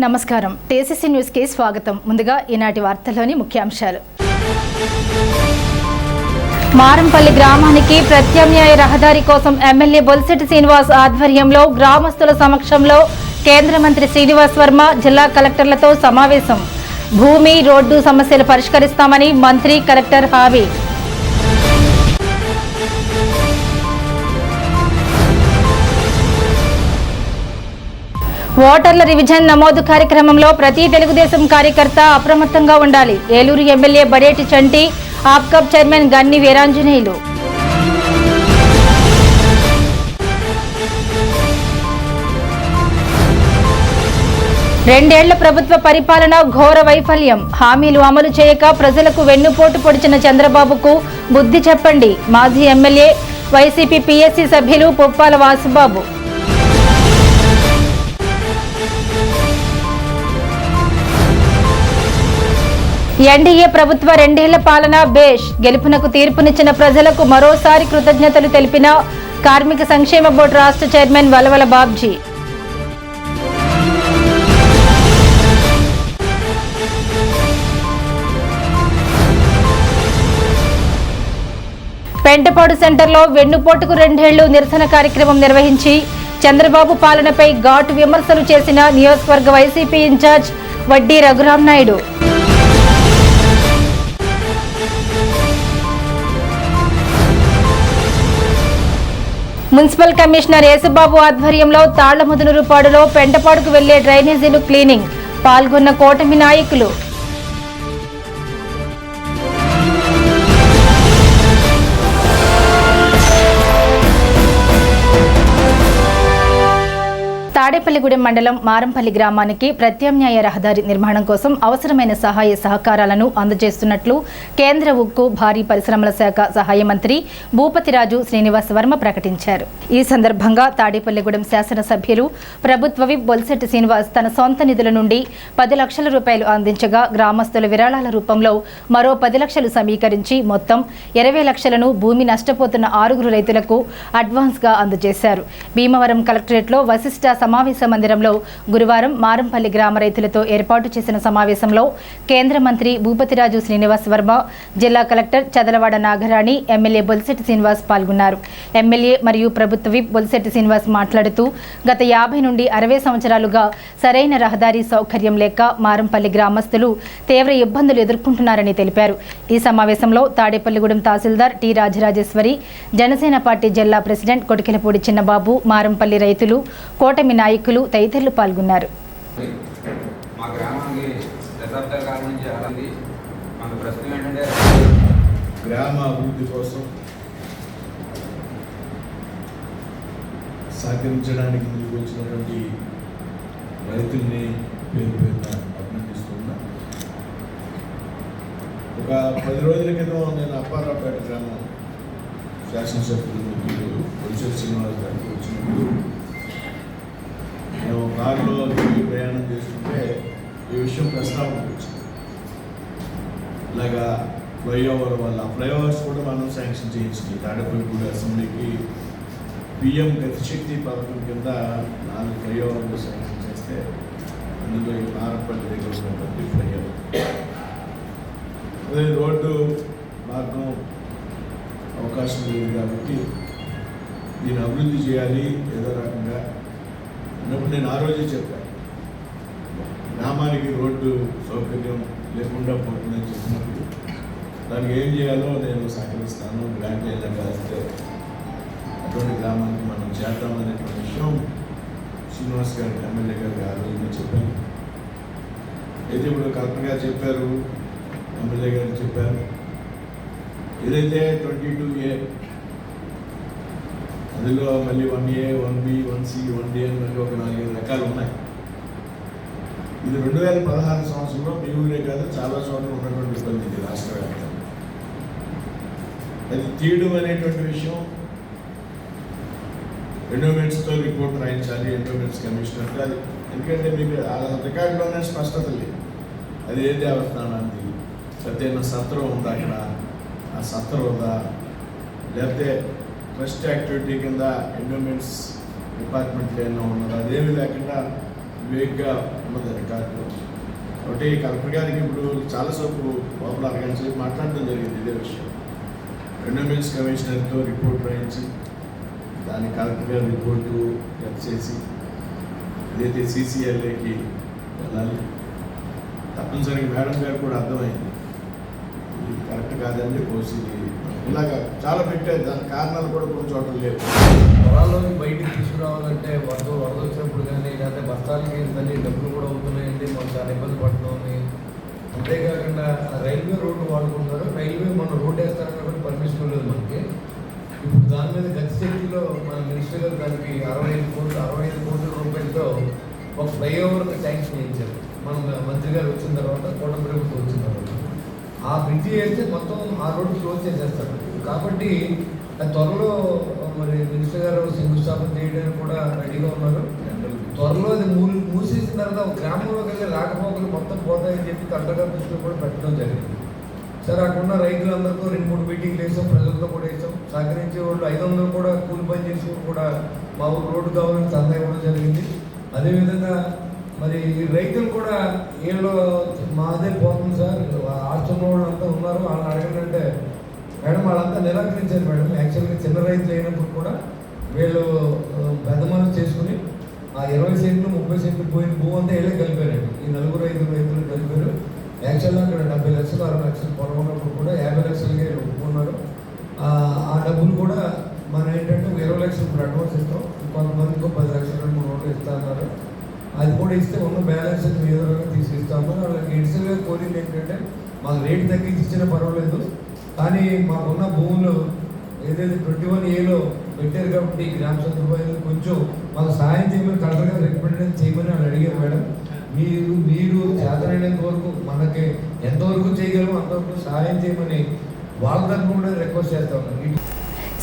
నమస్కారం. TCC news కి స్వాగతం. ముందుగా ఈనాటి వార్తల్లోని ముఖ్యాంశాలు. మారంపల్లి గ్రామానికి ప్రత్యామ్నాయ రహదారి కోసం ఎమ్మెల్యే బొలిశెట్టి శ్రీనివాస్ ఆధ్వర్యంలో గ్రామస్తుల సమక్షంలో కేంద్ర మంత్రి శ్రీనివాస్ వర్మ జిల్లా కలెక్టర్లతో సమావేశం. భూమి, రోడ్డు సమస్యలు పరిష్కరిస్తామని మంత్రి, కలెక్టర్ హామీ. ఓటర్ల రివిజన్ నమోదు కార్యక్రమంలో ప్రతి తెలుగుదేశం కార్యకర్త అప్రమత్తంగా ఉండాలి. ఏలూరు ఎమ్మెల్యే బడేటి చంటి, ఆప్కబ్ చైర్మన్ గన్ని వీరాంజనేయులు. రెండేళ్ల ప్రభుత్వ పరిపాలన ఘోర వైఫల్యం. హామీలు అమలు చేయక ప్రజలకు వెన్నుపోటు పొడిచిన చంద్రబాబుకు బుద్ధి చెప్పండి. మాజీ ఎమ్మెల్యే, వైసీపీ పీఎస్సీ సభ్యులు పుప్పాల వాసుబాబు. ఎన్డీఏ ప్రభుత్వ రెండేళ్ల పాలన బేష్. గెలుపునకు తీర్పునిచ్చిన ప్రజలకు మరోసారి కృతజ్ఞతలు తెలిపిన కార్మిక సంక్షేమ బోర్డు రాష్ట్ర చైర్మన్ వలవల బాబ్జీ. పెంటపాడు సెంటర్లో వెన్నుపోటుకు 2 ఏళ్లు నిరసన కార్యక్రమం నిర్వహించి చంద్రబాబు పాలనపై ఘాటు విమర్శలు చేసిన నియోజకవర్గ వైసీపీ ఇన్ఛార్జ్ వడ్డీ రఘురాం నాయుడు. మున్సిపల్ కమిషనర్ యేసుబాబు ఆధ్వర్యంలో తాళ్లముదునూరుపాడులో పెంటపాడుకు వెళ్లే డ్రైనేజీలు క్లీనింగ్. పాల్గొన్న కూటమి నాయకులు. తాడేపల్లిగూడెం మండలం మారంపల్లి గ్రామానికి ప్రత్యామ్నాయ రహదారి నిర్మాణం కోసం అవసరమైన సహాయ సహకారాలను అందజేస్తున్నట్లు కేంద్ర ఉక్కు, భారీ పరిశ్రమల శాఖ సహాయ మంత్రి భూపతిరాజు శ్రీనివాస్ వర్మ ప్రకటించారు. ఈ సందర్భంగా తాడేపల్లిగూడెం శాసనసభ్యులు, ప్రభుత్వ విప్ బొలిశెట్టి శ్రీనివాస్ తన సొంత నిధుల నుండి 10 లక్షల రూపాయలు అందించగా గ్రామస్తుల విరాళాల రూపంలో మరో 10 లక్షలు సమీకరించి మొత్తం 20 లక్షలను భూమి నష్టపోతున్న 6 రైతులకు అడ్వాన్స్ గా అందజేశారు. భీమవరం కలెక్టరేట్లో వశిష్ట సమావేశ మందిరంలో గురువారం మారంపల్లి గ్రామ రైతులతో ఏర్పాటు చేసిన సమావేశంలో కేంద్ర మంత్రి భూపతిరాజు శ్రీనివాస్ వర్మ, జిల్లా కలెక్టర్ చదలవాడ నాగరాణి, ఎమ్మెల్యే బొలిశెట్టి శ్రీనివాస్ పాల్గొన్నారు. ఎమ్మెల్యే మరియు ప్రభుత్వ విప్ బొలిశెట్టి శ్రీనివాస్ మాట్లాడుతూ గత 50 నుండి 60 సంవత్సరాలుగా సరైన రహదారి సౌకర్యం లేక మారంపల్లి గ్రామస్తులు తీవ్ర ఇబ్బందులు ఎదుర్కొంటున్నారని తెలిపారు. ఈ సమావేశంలో తాడేపల్లిగూడెం తహసీల్దార్ టి రాజరాజేశ్వరి, జనసేన పార్టీ జిల్లా ప్రెసిడెంట్ కొటికెలపూడి చిన్నబాబు, మారంపల్లి రైతులు, కూటమి నాయకులు తదితరులు పాల్గొన్నారు. గ్రామ అభివృద్ధి కోసం సహకరించడానికి ముందుకు వచ్చినటువంటి రైతుల్ని పేరు పేరున అభినందిస్తున్నా. ఒక 10 రోజుల క్రితం నేను అప్పారావుపేట గ్రామం శాసనసభ్యులు బొలిశెట్టి శ్రీనివాస్ గారికి వచ్చినప్పుడు మేము కారులో తిరిగి ప్రయాణం చేస్తుంటే ఈ విషయం ప్రస్తావన వచ్చింది. ఇలాగా ఫ్లైఓవర్ వల్ల ఫ్లైఓవర్స్ కూడా మనం శాంక్షన్ చేయించింది. తాడేపల్లిగూడెం అసెంబ్లీకి పిఎం గతిశక్తి పథకం కింద 4 ఫ్లైఓవర్లు శాంక్షన్ చేస్తే అందులో ఈ మారంపల్లి దగ్గర ఉన్నటువంటి ఫ్లైఓవర్, అదే రోడ్డు మార్గం అవకాశం లేదు కాబట్టి దీన్ని అభివృద్ధి చేయాలి ఏదో రకంగా అన్నప్పుడు నేను ఆ రోజే చెప్పాను, గ్రామానికి రోడ్డు సౌకర్యం లేకుండా పోతుందని చెప్పినప్పుడు దానికి ఏం చేయాలో నేను సహకరిస్తాను, గ్రాంట్ ఏదైనా కలిస్తే అటువంటి గ్రామానికి మనం చేద్దామనేటువంటి విషయం శ్రీనివాస్ గారికి, ఎమ్మెల్యే గారికి ఆ రోజున చెప్పాను. అయితే ఇప్పుడు కలెక్టర్ గారు చెప్పారు, ఎమ్మెల్యే గారు చెప్పారు, ఏదైతే 22A అందులో మళ్ళీ 1A, 1B, 1C, 1D అని మళ్ళీ ఒక 4-5 రకాలు ఉన్నాయి. ఇది 2016 సంవత్సరంలో మీ ఊరే కాదు చాలా చోట్ల ఉన్నటువంటి ఇబ్బంది ఇది రాష్ట్ర వ్యాప్తంగా. అది తీయడం అనేటువంటి విషయం ఎండోమెంట్స్తో రిపోర్ట్ రాయించాలి, ఎండోమెంట్స్ కమిషనర్ అది. ఎందుకంటే మీకు రికార్డులోనే స్పష్టత లేదు అది ఏ దేవస్థానానికి, సత్యన్న సత్రం ఉందా అక్కడ, ఆ సత్రం ఉందా, లేకపోతే ట్రస్ట్ యాక్టివిటీ కింద ఎండోమెంట్స్ డిపార్ట్మెంట్లో ఏమైనా ఉన్నదా, అదేమీ లేకుండా వేగ్గా ఉన్నదని కాదు. ఒకటి కలెక్టర్ గారికి ఇప్పుడు చాలాసేపు లోపల అరగంట సేపు మాట్లాడడం జరిగింది ఇదే విషయం. ఎండోమెంట్స్ కమిషనర్తో రిపోర్ట్ రాయించి దాని కలెక్టర్ గారి రిపోర్టు రద్దు చేసి ఏదైతే CCLAకి వెళ్ళాలి. తప్పనిసరిగా మేడం గారు కూడా అర్థమైంది ఇది కరెక్ట్ కాదని పోసి ఇలాగా చాలా పెట్టారు. దాని కారణాలు కూడా కొన్ని చోట్ల లేవు. పొలాల్లోకి బయటికి తీసుకురావాలంటే వరద వచ్చినప్పుడు కానీ లేకపోతే బస్తాలకి తల్లి డబ్బులు కూడా అవుతున్నాయండి. మనం చాలా ఇబ్బంది పడుతుంది. అంతేకాకుండా రైల్వే రోడ్డు వాడుకుంటారు. రైల్వే మనం రోడ్డు వేస్తారు కాబట్టి పర్మిషన్ లేదు మనకి. ఇప్పుడు దాని మీద గతిశక్తిలో మన మినిస్టర్ గారు దానికి 65 కోట్ల రూపాయలతో ఒక ఫ్లైఓవర్ని శాంక్షన్ చేయించారు. మనం మంత్రి గారు వచ్చిన తర్వాత కూటమి ప్రభుత్వం వచ్చిన తర్వాత ఆ బ్రిడ్జి వేస్తే మొత్తం ఆ రోడ్డు క్లోజ్ చేసేస్తారు. కాబట్టి త్వరలో మరి మినిస్టర్ గారు శంకుస్థాపన చేయడానికి కూడా రెడీగా ఉన్నారు. త్వరలో అది మూసేసిన తర్వాత గ్రామంలోకి వెళ్ళి రాకపోకలు మొత్తం పోతాయని చెప్పి కలెక్టర్ గారి దృష్టిలో కూడా పెట్టడం జరిగింది. సరే అక్కడున్న రైతులందరితో 2-3 మీటింగ్లు వేసాం, ప్రజలతో కూడా వేసాం. సహకరించే వాళ్ళు 500 కూడా కూలి పని చేసి కూడా మా ఊరు రోడ్డు కావాలని చందా ఇవ్వడం జరిగింది. అదేవిధంగా మరి రైతులు కూడా వీళ్ళు మాదే పోతుంది సార్, ఆస్తున్న వాళ్ళు అంతా ఉన్నారు, వాళ్ళని అడగండి అంటే మేడం వాళ్ళంతా నిరాకరించారు మేడం. యాక్చువల్గా చిన్న రైతులు అయినప్పుడు కూడా వీళ్ళు పెద్ద మనసు చేసుకుని ఆ 20 సెంట్లు 30 సెంట్లు పోయిన భూ అంతా వీళ్ళే కలిపారండి. ఈ 4 రైతులు కలిపారు. యాక్చువల్గా అక్కడ 70 లక్షలు 60 లక్షలు పొలం ఉన్నప్పుడు కూడా 50 లక్షలకే ఒప్పుకున్నారు. ఆ డబ్బులు కూడా మనం ఏంటంటే 20 లక్షలు ఇప్పుడు అడ్వాన్స్ ఇస్తాం, కొంతమందికి 10 లక్షలు 2-3 రోడ్లు ఇస్తా అన్నారు. అది కూడా ఇస్తే ఉన్న బ్యాలెన్స్ ఏదో తీసుకొస్తాము. వాళ్ళకి ఎడిషనల్గా కోరింది ఏంటంటే మాకు రేటు తగ్గించి ఇచ్చినా పర్వాలేదు, కానీ మాకున్న భూములు ఏదైతే 21A పెట్టారు కాబట్టి గ్రామ సభ్యులు కొంచెం మాకు సహాయం చేయమని కలెక్టర్ గారు రికమెండేషన్ చేయమని వాళ్ళు అడిగారు మేడం. మీరు చేతనైనంత వరకు మనకి ఎంతవరకు చేయగలమో అంతవరకు సహాయం చేయమని వాళ్ళ తరఫున కూడా రిక్వెస్ట్ చేస్తా ఉన్నాను.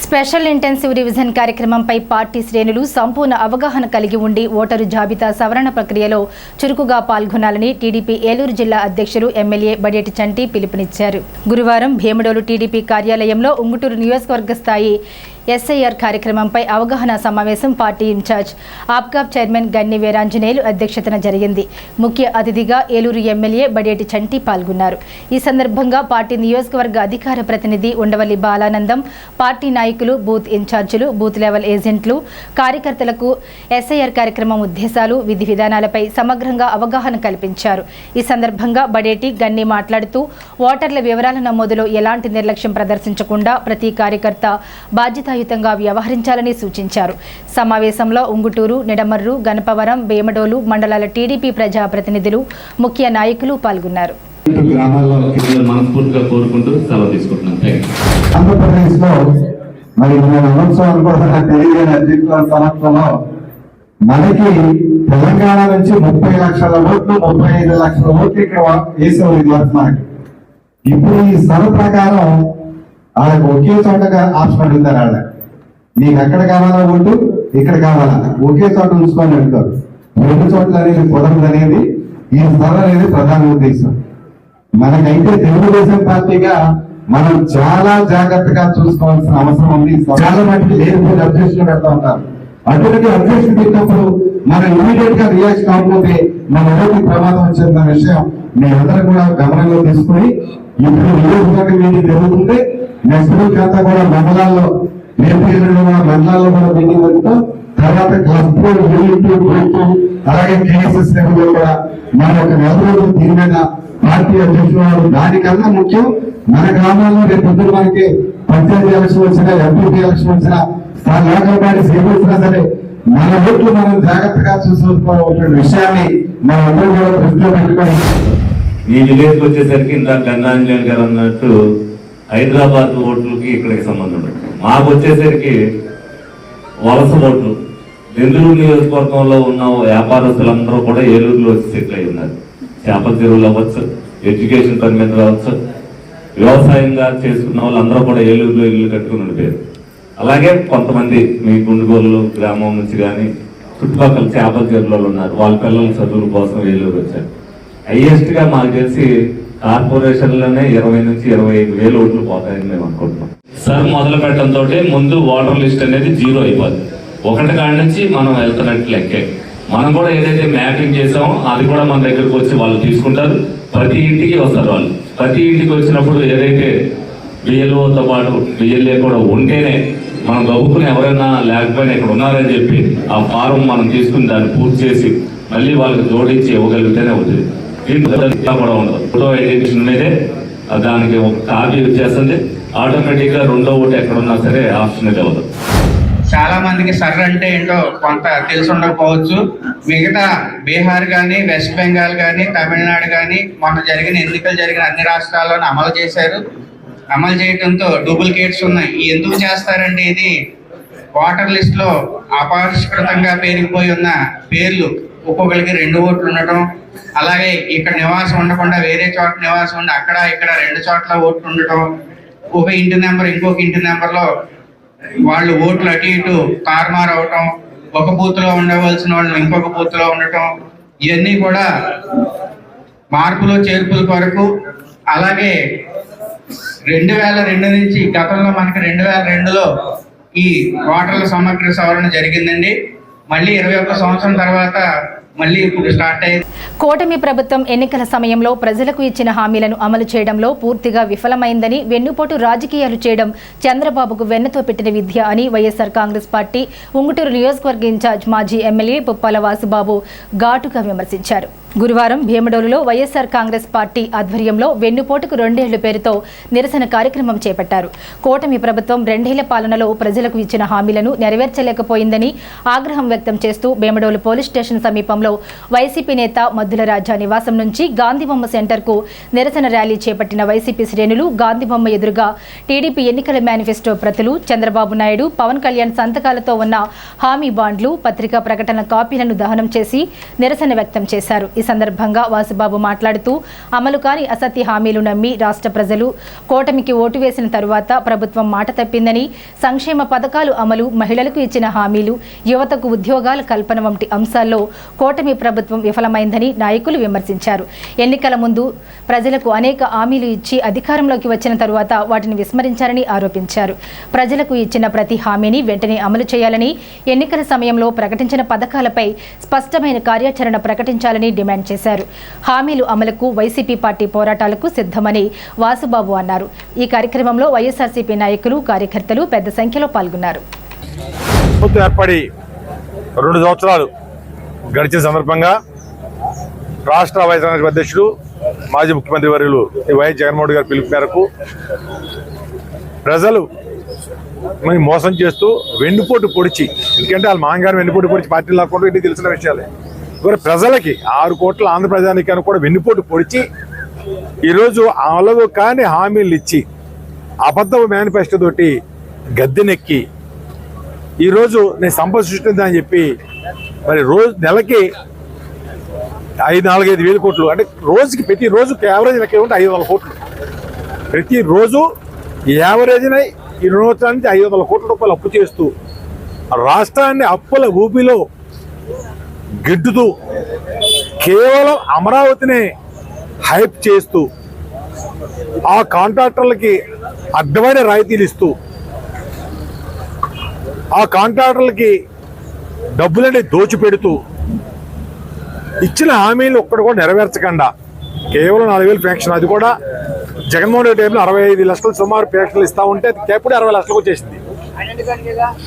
స్పెషల్ ఇంటెన్సివ్ రివిజన్ కార్యక్రమంపై పార్టీ శ్రేణులు సంపూర్ణ అవగాహన కలిగి ఉండి ఓటరు జాబితా సవరణ ప్రక్రియలో చురుకుగా పాల్గొనాలని టీడీపీ ఏలూరు జిల్లా అధ్యక్షులు ఎమ్మెల్యే బడేటి చంటి పిలుపునిచ్చారు. గురువారం భీమడోలు టీడీపీ కార్యాలయంలో ఉంగుటూరు నియోజకవర్గ స్థాయి SIR కార్యక్రమంపై అవగాహన సమావేశం పార్టీ ఇన్ఛార్జ్ ఆప్కాబ్ చైర్మన్ గన్ని వీరాంజనేయులు అధ్యక్షతన జరిగింది. ముఖ్య అతిథిగా ఏలూరు ఎమ్మెల్యే బడేటి చంటి పాల్గొన్నారు. ఈ సందర్భంగా పార్టీ నియోజకవర్గ అధికార ప్రతినిధి ఉండవల్లి బాలానందం, పార్టీ నాయకులు, బూత్ ఇన్ఛార్జీలు, బూత్ లెవెల్ ఏజెంట్లు, కార్యకర్తలకు SIR కార్యక్రమం ఉద్దేశాలు, విధి విధానాలపై సమగ్రంగా అవగాహన కల్పించారు. ఈ సందర్భంగా బడేటి గన్ని మాట్లాడుతూ ఓటర్ల వివరాల నమోదులో ఎలాంటి నిర్లక్ష్యం ప్రదర్శించకుండా ప్రతి కార్యకర్త బాధ్యత యుతంగా వ్యవహరించాలని సూచించారు. సమావేశంలో ఉంగుటూరు, నిడమర్రు, గణపవరం, భీమడోలు మండలాల టీడీపీ ప్రజాప్రతినిధులు, ముఖ్య నాయకులు పాల్గొన్నారు. ఆంధ్రప్రదేశ్లో మరి మనకి తెలంగాణ నుంచి 30 లక్షల ఓట్లు 35 లక్షల ఓట్లు ఇక్కడ వేసేవారు మనకి. ఇప్పుడు ఈ సర్వ ప్రకారం వాళ్ళకి ఒకే చోటగా ఆప్షన్ అడుగుతారు. వాళ్ళ నీకు ఎక్కడ కావాలా ఓటు, ఇక్కడ కావాలా, ఒకే చోట ఉంచుకొని అడుగుతారు. 2 చోట్ల అనేది కుదరదు అనేది ఈ సర్వ అనేది ప్రధాన ఉద్దేశం. మనకైతే తెలుగుదేశం పార్టీగా మనం చాలా జాగ్రత్తగా చూసుకోవాల్సిన అవసరం ఉంది. చాలా మటుకు లేకపోతే అబ్జెక్షన్ పెడతా ఉంటారు. అటువంటి అబ్జెక్షన్ పెట్టినప్పుడు మనం ఇమీడియట్ గా రియాక్షన్ అవ్వకపోతే మన ఎవరికి ప్రమాదం వచ్చిన విషయం మీరందరూ కూడా గమనంలో తీసుకుని ఇప్పుడు నియోజకవర్గ మీటింగ్ జరుగుతుంది. నెక్స్ట్ వీక్ అంతా కూడా మండలాల్లో మండలాల్లో కూడా మీటింగ్ జరుగుతాం. తర్వాత క్లస్టర్, యూనిట్, గ్రూప్, అలాగే కేఎస్ఎస్ లెవెల్లో కూడా మన ఒక 4 రోజులు దీని మీద పార్టీ అధ్యక్షులు. దానికన్నా ముఖ్యం మన గ్రామాల్లో రేపు పొద్దున మనకి పంచాయతీ ఎలక్షన్ వచ్చినా, ఎంపీపీ ఎలక్షన్ వచ్చినా, లోకల్ బాడీస్ ఏమొచ్చినా సరే మన ఓట్లు మనం జాగ్రత్తగా చూసుకోవాల్సిన విషయాన్ని మనం అందరూ కూడా దృష్టిలో పెట్టుకోవాలి. ఈ విలేజ్కి వచ్చేసరికి ఇందాక గన్నాంజనేయులు గారు అన్నట్టు హైదరాబాద్ ఓట్లకి ఇక్కడికి సంబంధం ఉండదు. మాకు వచ్చేసరికి వలస ఓట్లు. నెల్లూరు నియోజకవర్గంలో ఉన్న వ్యాపారస్తులందరూ కూడా ఏలూరులో వచ్చి సెటిల్ అయి ఉన్నారు. చేపల చెరువులు అవ్వచ్చు, ఎడ్యుకేషన్ పని మీద అవ్వచ్చు, వ్యవసాయంగా చేసుకున్న వాళ్ళందరూ కూడా ఏలూరులో ఇల్లు కట్టుకుని ఉండిపోయారు. అలాగే కొంతమంది మీ గుండుగోలు గ్రామం నుంచి కానీ చుట్టుపక్కల చేపల చెరువులలో ఉన్నారు. వాళ్ళ పిల్లల చదువుల కోసం ఏలూరు వచ్చారు. హైయెస్ట్ గా మాకు తెలిసి కార్పొరేషన్లోనే 20 నుంచి 25 వేల ఓట్లు పోతాయని మేము అనుకుంటున్నాం. సార్ మొదలు పెట్టడంతో ముందు ఓటర్ లిస్ట్ అనేది 0 అయిపోద్ది. 1 కాడి నుంచి మనం వెళ్తున్నట్టు లెక్కే. మనం కూడా ఏదైతే మ్యాపింగ్ చేసామో అది కూడా మన దగ్గరకు వచ్చి వాళ్ళు తీసుకుంటారు. ప్రతి ఇంటికి వస్తారు వాళ్ళు. ప్రతి ఇంటికి వచ్చినప్పుడు ఏదైతే బిఎల్ఓతో పాటు బిఎల్ఏ కూడా ఉంటేనే మనం గబుక్కుని ఎవరైనా లేకపోయినా ఇక్కడ ఉన్నారని చెప్పి ఆ ఫారం మనం తీసుకుని దాన్ని పూర్తి చేసి మళ్ళీ వాళ్ళకి జోడించి ఇవ్వగలిగితేనే అవుతుంది. దీంట్లో కూడా ఉండదు. ఫోటో ఐడెంటిఫికేషన్ మీదే దానికి ఒక కాపీ వచ్చేస్తుంది. ఆటోమేటిక్గా రెండో ఓటు ఎక్కడున్నా సరే ఆప్షన్ అవ్వదు. చాలా మందికి సర్ర అంటే ఏంటో కొంత తెలిసి ఉండకపోవచ్చు. మిగతా బీహార్ కానీ, వెస్ట్ బెంగాల్ కానీ, తమిళనాడు కానీ మొన్న ఎన్నికలు జరిగిన అన్ని రాష్ట్రాల్లోనూ అమలు చేశారు. అమలు చేయడంతో డూప్లికేట్స్ ఉన్నాయి. ఎందుకు చేస్తారంటే ఇది ఓటర్ లిస్ట్ లో అపరిష్కృతంగా పేరుకుపోయి ఉన్న పేర్లు ఒక్కొక్కరికి 2 ఓట్లు ఉండటం, అలాగే ఇక్కడ నివాసం ఉండకుండా వేరే చోట నివాసం ఉండి అక్కడ ఇక్కడ 2 చోట్ల ఓట్లు ఉండటం, ఒక ఇంటి నెంబర్ ఇంకొక ఇంటి నెంబర్లో వాళ్ళు ఓట్లు అటు ఇటు తారుమారు అవటం, ఒక బూత్లో ఉండవలసిన వాళ్ళు ఇంకొక బూత్లో ఉండటం, ఇవన్నీ కూడా మార్పులు చేర్పుల కొరకు. అలాగే 2002 నుంచి గతంలో మనకి 2002లో ఈ ఓటర్ల సమగ్ర సవరణ జరిగిందండి. మళ్ళీ 21 సంవత్సరం తర్వాత మళ్ళీ ఇప్పుడు స్టార్ట్ అయ్యింది. కూటమి ప్రభుత్వం ఎన్నికల సమయంలో ప్రజలకు ఇచ్చిన హామీలను అమలు చేయడంలో పూర్తిగా విఫలమైందని, వెన్నుపోటు రాజకీయాలు చేయడం చంద్రబాబుకు వెన్నతో పెట్టిన విద్య అని వైఎస్ఆర్ కాంగ్రెస్ పార్టీ ఉంగుటూరు నియోజకవర్గ ఇన్ఛార్జ్ మాజీ ఎమ్మెల్యే పుప్పాల వాసుబాబు ఘాటుగా విమర్శించారు. గురువారం భీమడోలులో వైఎస్ఆర్ కాంగ్రెస్ పార్టీ ఆధ్వర్యంలో వెన్నుపోటుకు 2 ఏళ్ల పేరుతో నిరసన కార్యక్రమం చేపట్టారు. కూటమి ప్రభుత్వం 2 ఏళ్ల పాలనలో ప్రజలకు ఇచ్చిన హామీలను నెరవేర్చలేకపోయిందని ఆగ్రహం వ్యక్తం చేస్తూ భీమడోలు పోలీస్ స్టేషన్ సమీపంలో వైసీపీ నేత మద్దుల రాజా నివాసం నుంచి గాంధీబొమ్మ సెంటర్కు నిరసన ర్యాలీ చేపట్టిన వైసీపీ శ్రేణులు గాంధీబొమ్మ ఎదురుగా టీడీపీ ఎన్నికల మేనిఫెస్టో ప్రతులు, చంద్రబాబు నాయుడు, పవన్ కళ్యాణ్ సంతకాలతో ఉన్న హామీ బాండ్లు, పత్రికా ప్రకటన కాపీలను దహనం చేసి నిరసన వ్యక్తం చేశారు. ఈ సందర్భంగా వాసుబాబు మాట్లాడుతూ అమలు కాని అసత్య హామీలు నమ్మి రాష్ట్ర ప్రజలు కూటమికి ఓటు వేసిన తరువాత ప్రభుత్వం మాట తప్పిందని, సంక్షేమ పథకాలు అమలు, మహిళలకు ఇచ్చిన హామీలు, యువతకు ఉద్యోగాల కల్పన వంటి అంశాల్లో కూటమి ప్రభుత్వం విఫలమైందని నాయకులు విమర్శించారు. ఎన్నికల ముందు ప్రజలకు అనేక హామీలు ఇచ్చి అధికారంలోకి వచ్చిన తరువాత వాటిని విస్మరించారని ఆరోపించారు. ప్రజలకు ఇచ్చిన ప్రతి హామీని వెంటనే అమలు చేయాలని, ఎన్నికల సమయంలో ప్రకటించిన పథకాలపై స్పష్టమైన కార్యాచరణ ప్రకటించాలని డిమాండ్ చేశారు. హామీలు అమలుకు వైసీపీ పార్టీ పోరాటాలకు సిద్ధమని వాసుబాబు అన్నారు. ఈ కార్యక్రమంలో వైఎస్ఆర్సీపీ నాయకులు, కార్యకర్తలు పెద్ద సంఖ్యలో పాల్గొన్నారు. ఏర్పడి 2 సంవత్సరాలు గడిచిన సందర్భంగా రాష్ట్ర వైఎస్ కాంగ్రెస్ అధ్యక్షుడు మాజీ ముఖ్యమంత్రి వర్యులు వైఎస్ జగన్మోహన్ గారి పిలుపు మేరకు ప్రజలు మోసం చేస్తూ వెన్నుపోటు పొడిచి, ఎందుకంటే వాళ్ళ మామగారు వెన్నుపోటు పొడిచి పార్టీలు లాక్కుండా ఇంటికి తెలిసిన విషయాలే, ఇవాళ ప్రజలకి 6 కోట్ల ఆంధ్ర ప్రజానికాన్ని కూడా వెన్నుపోటు పొడిచి ఈరోజు అమలు కాని హామీలు ఇచ్చి అబద్ధపు మేనిఫెస్టో తోటి గద్దెనెక్కి ఈరోజు నేను సంపద సృష్టిందని చెప్పి మరి రోజు నెలకి 4-5 వేల కోట్లు, అంటే రోజుకి ప్రతిరోజు యావరేజ్ లెక్క ఉంటే 500 కోట్లు, ప్రతిరోజు యావరేజ్న 2 సంవత్సరాల నుంచి 500 కోట్ల రూపాయలు అప్పు చేస్తూ రాష్ట్రాన్ని అప్పుల ఊపిలో గిడ్డుతూ కేవలం అమరావతినే హైప్ చేస్తూ ఆ కాంట్రాక్టర్లకి అడ్డమైన రాయితీలు ఇస్తూ ఆ కాంట్రాక్టర్లకి డబ్బులని దోచిపెడుతూ ఇచ్చిన హామీలు ఒక్కడు కూడా నెరవేర్చకుండా కేవలం 4,000 పెన్షన్, అది కూడా జగన్మోహన్ రెడ్డి టైంలో 65 లక్షలు సుమారు పెన్షన్లు ఇస్తా ఉంటే కేపుడు 60 లక్షలకు వచ్చేసింది.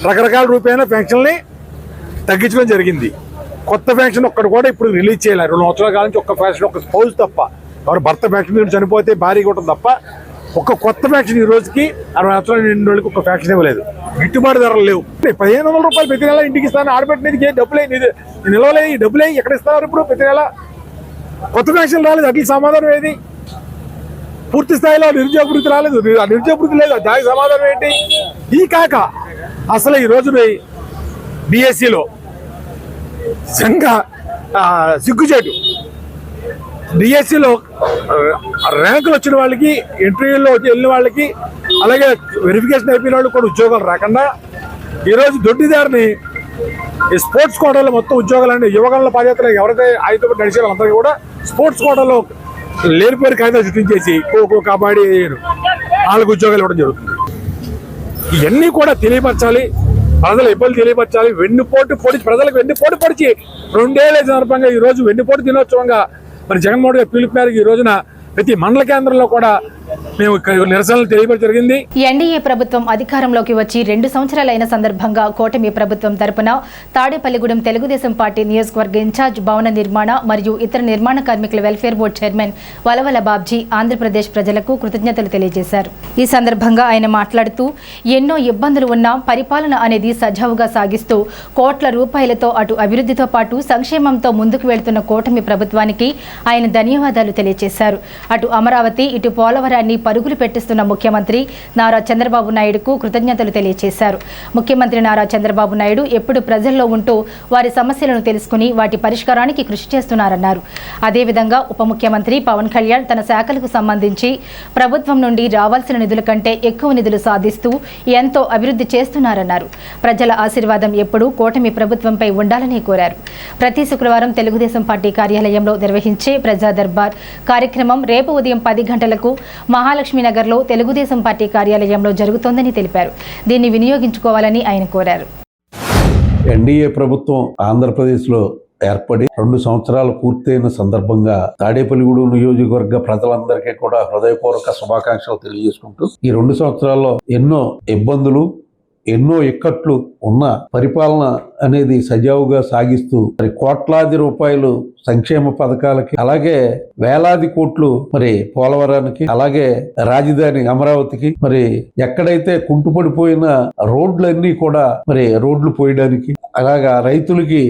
రకరకాల రూపాయల పెన్షన్ని తగ్గించడం జరిగింది. కొత్త పెన్షన్ ఒక్కడు కూడా ఇప్పుడు రిలీజ్ చేయాలి. 2 సంవత్సరాల కాలం నుంచి ఒక్క పెన్షన్, ఒక స్పౌజ్ తప్ప, ఎవరు భర్త పెన్షన్ చనిపోతే భార్య కూడా తప్ప ఒక్క కొత్త పెన్షన్ ఈ రోజుకి 60 సంవత్సరాలు నిండిన వాళ్ళకి ఒక్క పెన్షన్ ఇవ్వలేదు. గిట్టుబాటు ధరలు లేవు. 1,500 రూపాయలు ప్రతి నెల ఇంటికి ఇస్తాను, ఆడబెట్టినది డబ్బులే నిలవలే, ఈ డబ్బులే ఎక్కడ ఇస్తున్నారు ఇప్పుడు ప్రతి నెల? కొత్త పెన్షన్ రాలేదు, అట్లా సమాధానం ఏది? పూర్తి స్థాయిలో నిరుద్యోగృతి రాలేదు, నిరుద్యోగృతి లేదు, దానికి సమాధానం ఏంటి? ఈ కాక అసలు ఈ రోజు డిఎస్సిలో నిజంగా సిగ్గుచేటు, డిఎస్సిలో ర్యాంకులు వచ్చిన వాళ్ళకి, ఇంటర్వ్యూలో వెళ్ళిన వాళ్ళకి, అలాగే వెరిఫికేషన్ అయిపోయిన వాళ్ళు కూడా ఉద్యోగాలు రాకుండా ఈరోజు దొడ్డిదారిని ఈ స్పోర్ట్స్ కోటాలో మొత్తం ఉద్యోగాలన్నీ యువగణల బాధ్యతలు ఎవరైతే ఆయనతో నడిచే వాళ్ళందరికీ కూడా స్పోర్ట్స్ కోటాలో లేనిపోయిన కాగితాలు సృష్టించేసి ఖోఖో, కబడ్డీ వాళ్ళకి ఉద్యోగాలు ఇవ్వడం జరుగుతుంది. ఇవన్నీ కూడా తెలియపరచాలి. ప్రజలు ఇబ్బంది తెలియపరచాలి. ప్రజలకు వెన్నుపోటు పొడిచి 2 ఏళ్ల సందర్భంగా ఈ రోజు వెన్నుపోటు దినోత్సవంగా మరి జగన్మోహన్ గారి పిలుపు మేరకు ఈ రోజున ప్రతి మండల కేంద్రంలో కూడా మేము నిరసనలు తెలియపరచడం జరిగింది. ఎన్డీఏ ప్రభుత్వం అధికారంలోకి వచ్చి 2 సంవత్సరాలైన సందర్భంగా కూటమి ప్రభుత్వం తరపున తాడేపల్లిగూడెం తెలుగుదేశం పార్టీ నియోజకవర్గ ఇన్ఛార్జ్ భవన నిర్మాణ మరియు ఇతర నిర్మాణ కార్మికుల welfare board chairman Valavala Babji Andhra Pradesh ప్రజలకు కృతజ్ఞతలు తెలియజేశారు. ఈ సందర్భంగా ఆయన మాట్లాడుతూ ఎన్నో ఇబ్బందులు ఉన్నా పరిపాలన అనేది సజావుగా సాగిస్తూ కోట్ల రూపాయలతో అటు అభివృద్ధితో పాటు సంక్షేమంతో ముందుకు వెళ్తున్న కూటమి ప్రభుత్వానికి ఆయన ధన్యవాదాలు తెలియజేశారు. అటు అమరావతి ఇటు పోలవరాన్ని పరుగులు పెట్టిస్తున్న ముఖ్యమంత్రి నారా చంద్రబాబు నాయుడుకు కృతజ్ఞతలు తెలియజేశారు. ముఖ్యమంత్రి నారా చంద్రబాబు నాయుడు ఎప్పుడు ప్రజల్లో ఉంటూ వారి సమస్యలను తెలుసుకుని వాటి పరిష్కారానికి కృషి చేస్తున్నారన్నారు. అదేవిధంగా ఉప ముఖ్యమంత్రి పవన్ కళ్యాణ్ తన శాఖలకు సంబంధించి ప్రభుత్వం నుండి రావాల్సిన నిధుల కంటే ఎక్కువ నిధులు సాధిస్తూ ఎంతో అభివృద్ధి చేస్తున్నారన్నారు. ప్రజల ఆశీర్వాదం ఎప్పుడూ కూటమి ప్రభుత్వంపై ఉండాలని కోరారు. ప్రతి శుక్రవారం తెలుగుదేశం పార్టీ కార్యాలయంలో నిర్వహించే ప్రజా దర్బార్ కార్యక్రమం రేపు ఉదయం 10 గంటలకు మహాలక్ష్మీనగర్లో తెలుగుదేశం పార్టీ కార్యాలయంలో జరుగుతోందని తెలిపారు. దీన్ని వినియోగించుకోవాలని ఆయన కోరారు. ఎన్డీఏ ప్రభుత్వం ఆంధ్రప్రదేశ్లో ఏర్పడి 2 సంవత్సరాలు పూర్తయిన సందర్భంగా తాడేపల్లిగూడెం నియోజకవర్గ ప్రజలందరికీ కూడా హృదయపూర్వక శుభాకాంక్షలు తెలియజేసుకుంటూ ఈ 2 సంవత్సరాల్లో ఎన్నో ఇబ్బందులు ఎన్నో ఇక్కట్లు ఉన్న పరిపాలన అనేది సజావుగా సాగిస్తూ మరి కోట్లాది రూపాయలు సంక్షేమ పథకాలకి అలాగే వేలాది కోట్లు మరి పోలవరానికి అలాగే రాజధాని అమరావతికి మరి ఎక్కడైతే కుంటుపడిపోయిన రోడ్లన్నీ కూడా మరి రోడ్లు పోయడానికి అలాగా రైతులకి